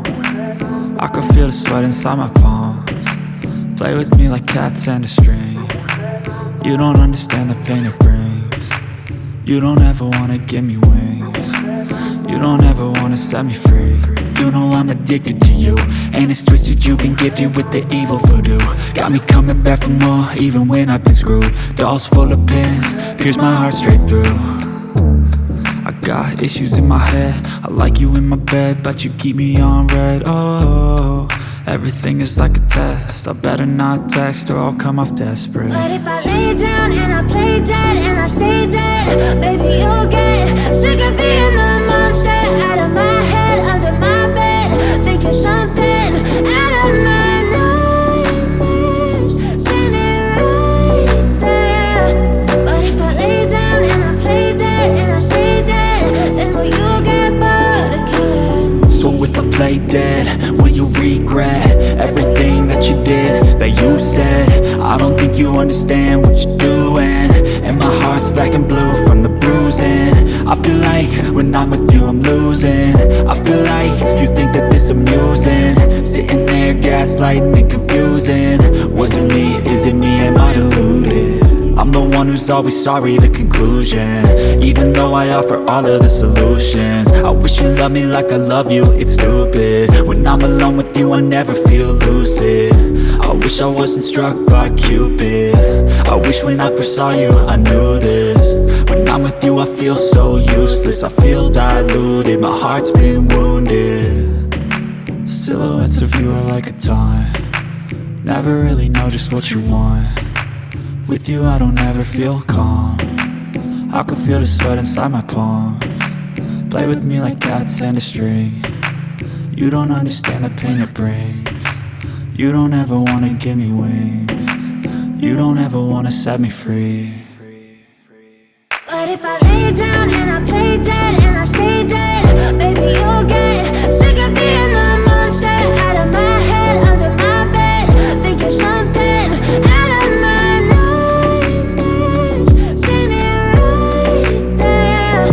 I can feel the sweat inside my palms. Play with me like cats and a string. You don't understand the pain it brings. You don't ever wanna give me wings. You don't ever wanna set me free. You know I'm addicted to you, and it's twisted, you've been gifted with the evil voodoo. Got me coming back for more, even when I've been screwed. Dolls full of pins, pierce my heart straight through. I got issues in my head, I like you in my bed, but you keep me on red. Oh, everything is like a test, I better not text or I'll come off desperate.
But if I lay down and I play dead and I stay dead, baby you'll get sick of being the monster out of my head, under my bed, thinking something out of my nightmares, standing right there. But if I lay down and I play dead and I stay dead, then will you get bored of killing me?
So if I play dead, will you regret everything that you did, that you said? I don't think you understand what you're doing, and my heart's black and blue from the bruising. I feel like when I'm with you I'm losing. I feel like you think that this amusing, sitting there gaslighting and confusing. Was it me? Is it me? Am I deluded? I'm the one who's always sorry, the conclusion. Even though I offer all of the solutions, I wish you loved me like I love you, it's stupid. When I'm alone with you I never feel lucid. I wish I wasn't struck by Cupid. I wish when I first saw you I knew this. When I'm with you I feel so useless, I feel diluted, my heart's been wounded. Silhouettes of you are like a taunt, never really know just what you want. With you I don't ever feel calm, I can feel the sweat inside my palms. Play with me like cats and a string, you don't understand the pain it brings. You don't ever wanna give me wings, you don't ever wanna set me free.
But if I lay down and I play dead and I stay dead, baby you'll get sick of being the monster out of my head, under my bed, think you're something out of my nightmares. See me right there.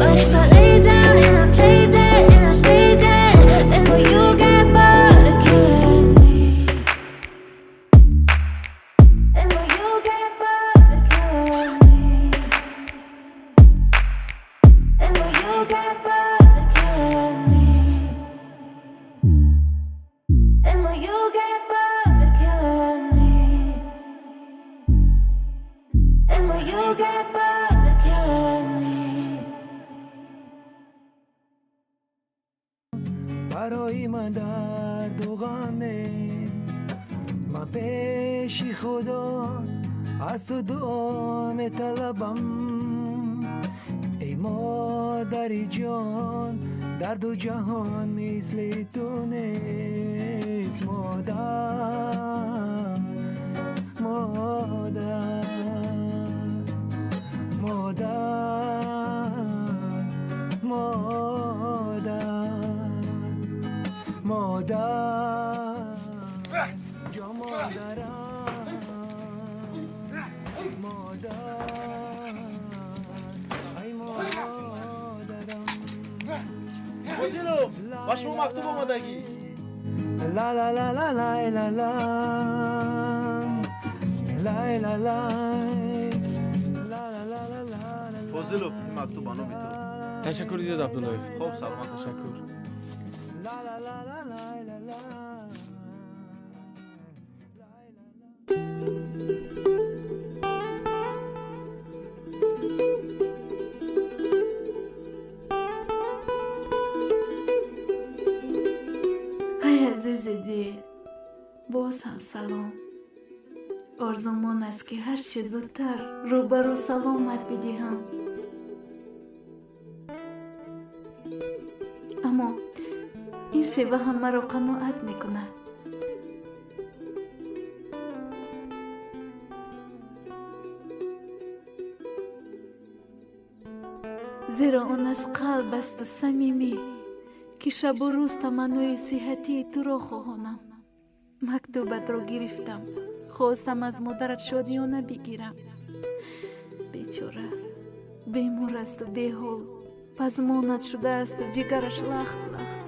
But if I lay down and I play dead and I stay dead, then will you get bored of killing me? Then will you get bored of killing me? Then will you get bored of killing me? Then will you get bored of killing me? Then will you get bored of killing me?
برای من درد و غمه، من پیش خدا از تو دعا می‌طلبم. ای مادری جان در دو جهان مثل تو نیست. مادر مادر مادر مادر مادر جا مادرم مادر ای مادرم.
فوزیلوف با شما مکتوب آمادگی.
لا لا لا لا لا لا لا لا لا لا.
فوزیلوف این مکتوب بانو میتو.
تشکر دیاد عبدالله.
خوب سلامت. تشکر.
ای عزیز دل، باز هم سلام. آرزومان است که هر چه زودتر روبرو سلامت بدهم. اما این شیوه هم مرا قناعت میکند. زیرا آن از قلب است و صمیمی که شب و روز تمنای صحتی تو را خواهانم. مکتوبت را گرفتم، خواستم از مادرت شادیانه بگیرم. بیچاره بیمار است و بیحال، پزمانت شده است و جگرش لخت لخت.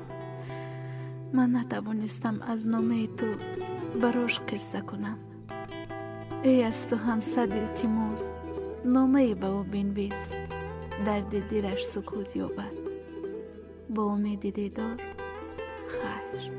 من نتوانستم از نامه تو براش قصه کنم. ای از تو هم صد التماس نامه به او بنویس، درد دلش سکوت یابد. با امید دیدار، خیر.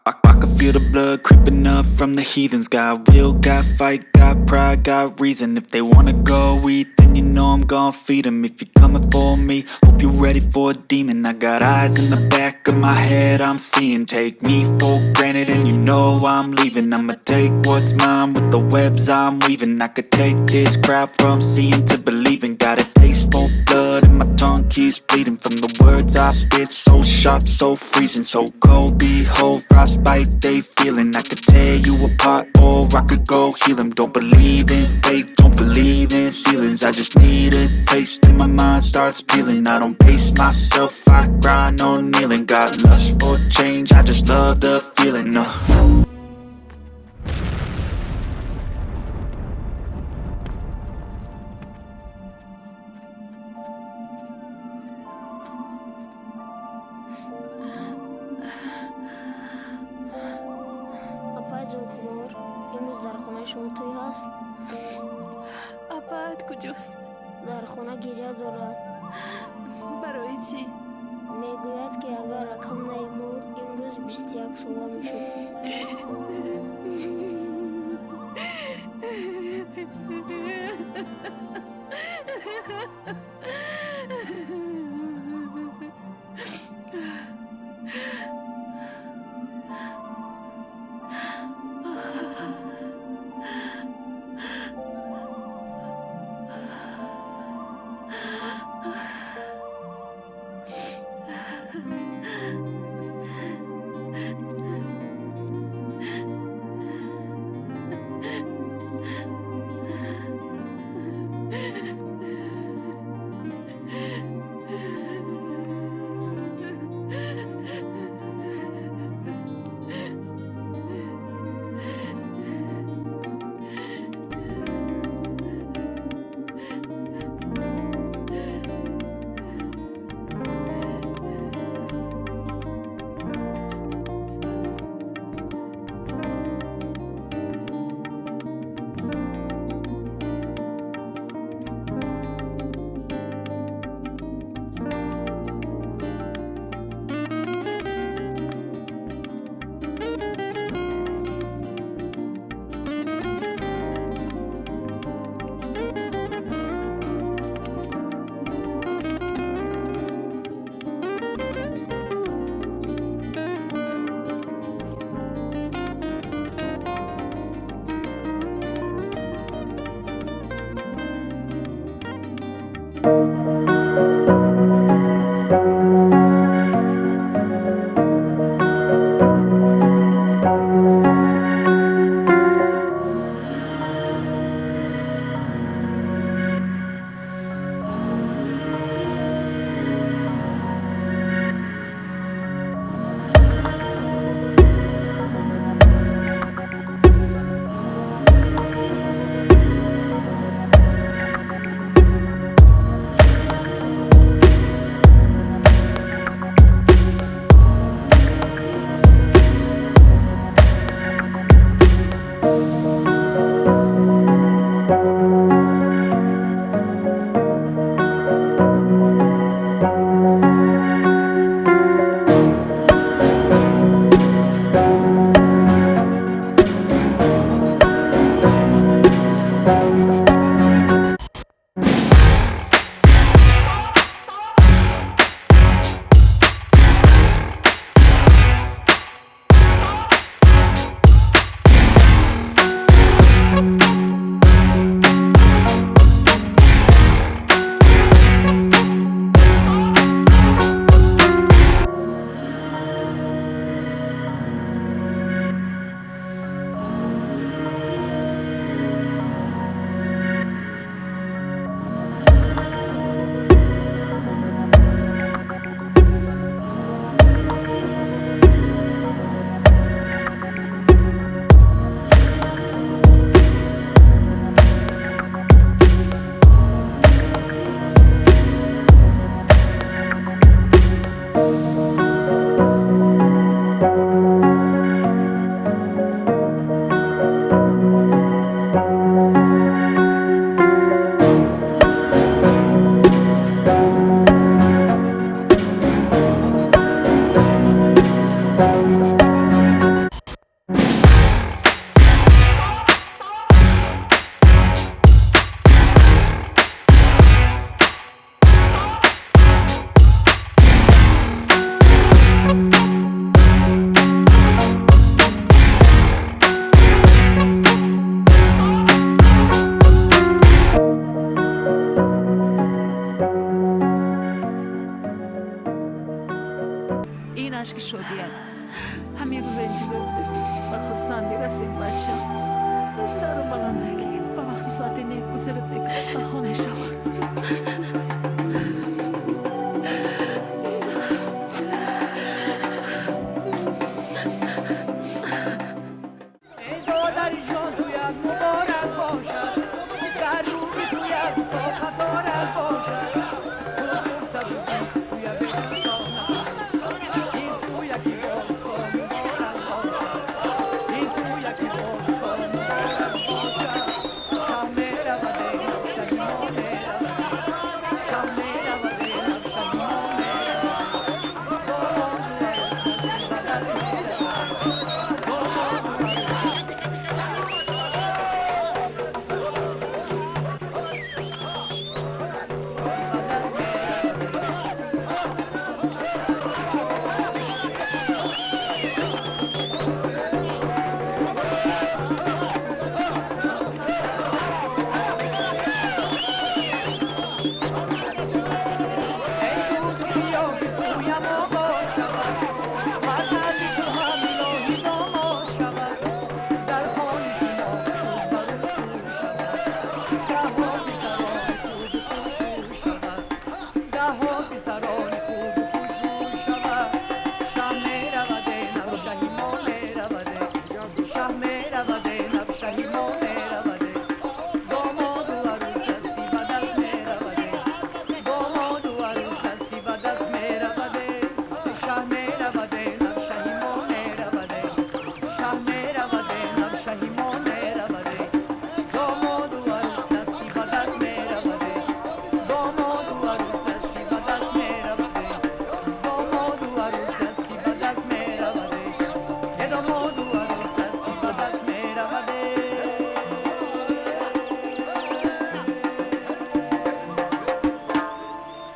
I can feel the blood creeping up from the heathens. Got will, got fight, got pride, got reason. If they wanna go eat, then you know I'm gon' feed them. If you're coming for me, hope you're ready for a demon. I got eyes in the back of my head, I'm seeing. Take me for granted and you know I'm leaving. I'ma take what's mine with the webs I'm weaving. I could take this crowd from seeing to believing. Got a taste for blood and my tongue keeps bleeding. From the words I spit, so sharp, so freezing. So cold, behold, frostbite they feeling. I could tear you apart or I could go heal them. Don't believe in fate, don't believe in ceilings. I just need a taste and my mind starts peeling. I don't pace myself, I grind on kneeling. Got lust for change, I just love the feeling.
امروز در خانه شما توی هست؟
ابد کجاست؟
در خانه گریه دارد.
برای چی؟
میگوید که اگر رقم نیمورد امروز 21 ساله میشد.
میشود.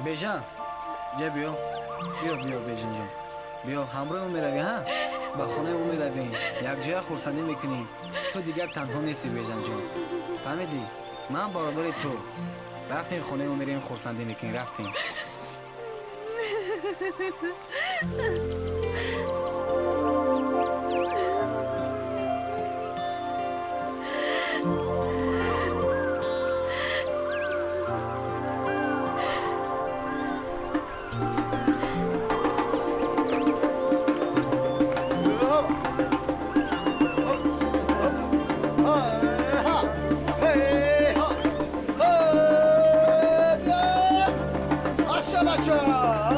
بیژن جا بیا بیا بیژن جان بیا همراه اون میروی ها با خونه اون میرویم یک جای خورسندی میکنیم تو دیگر تنها نیستی بیژن جان فهمیدی من برادر تو رفتیم خونه اون میریم خورسندی میکنیم رفتیم
Aşağı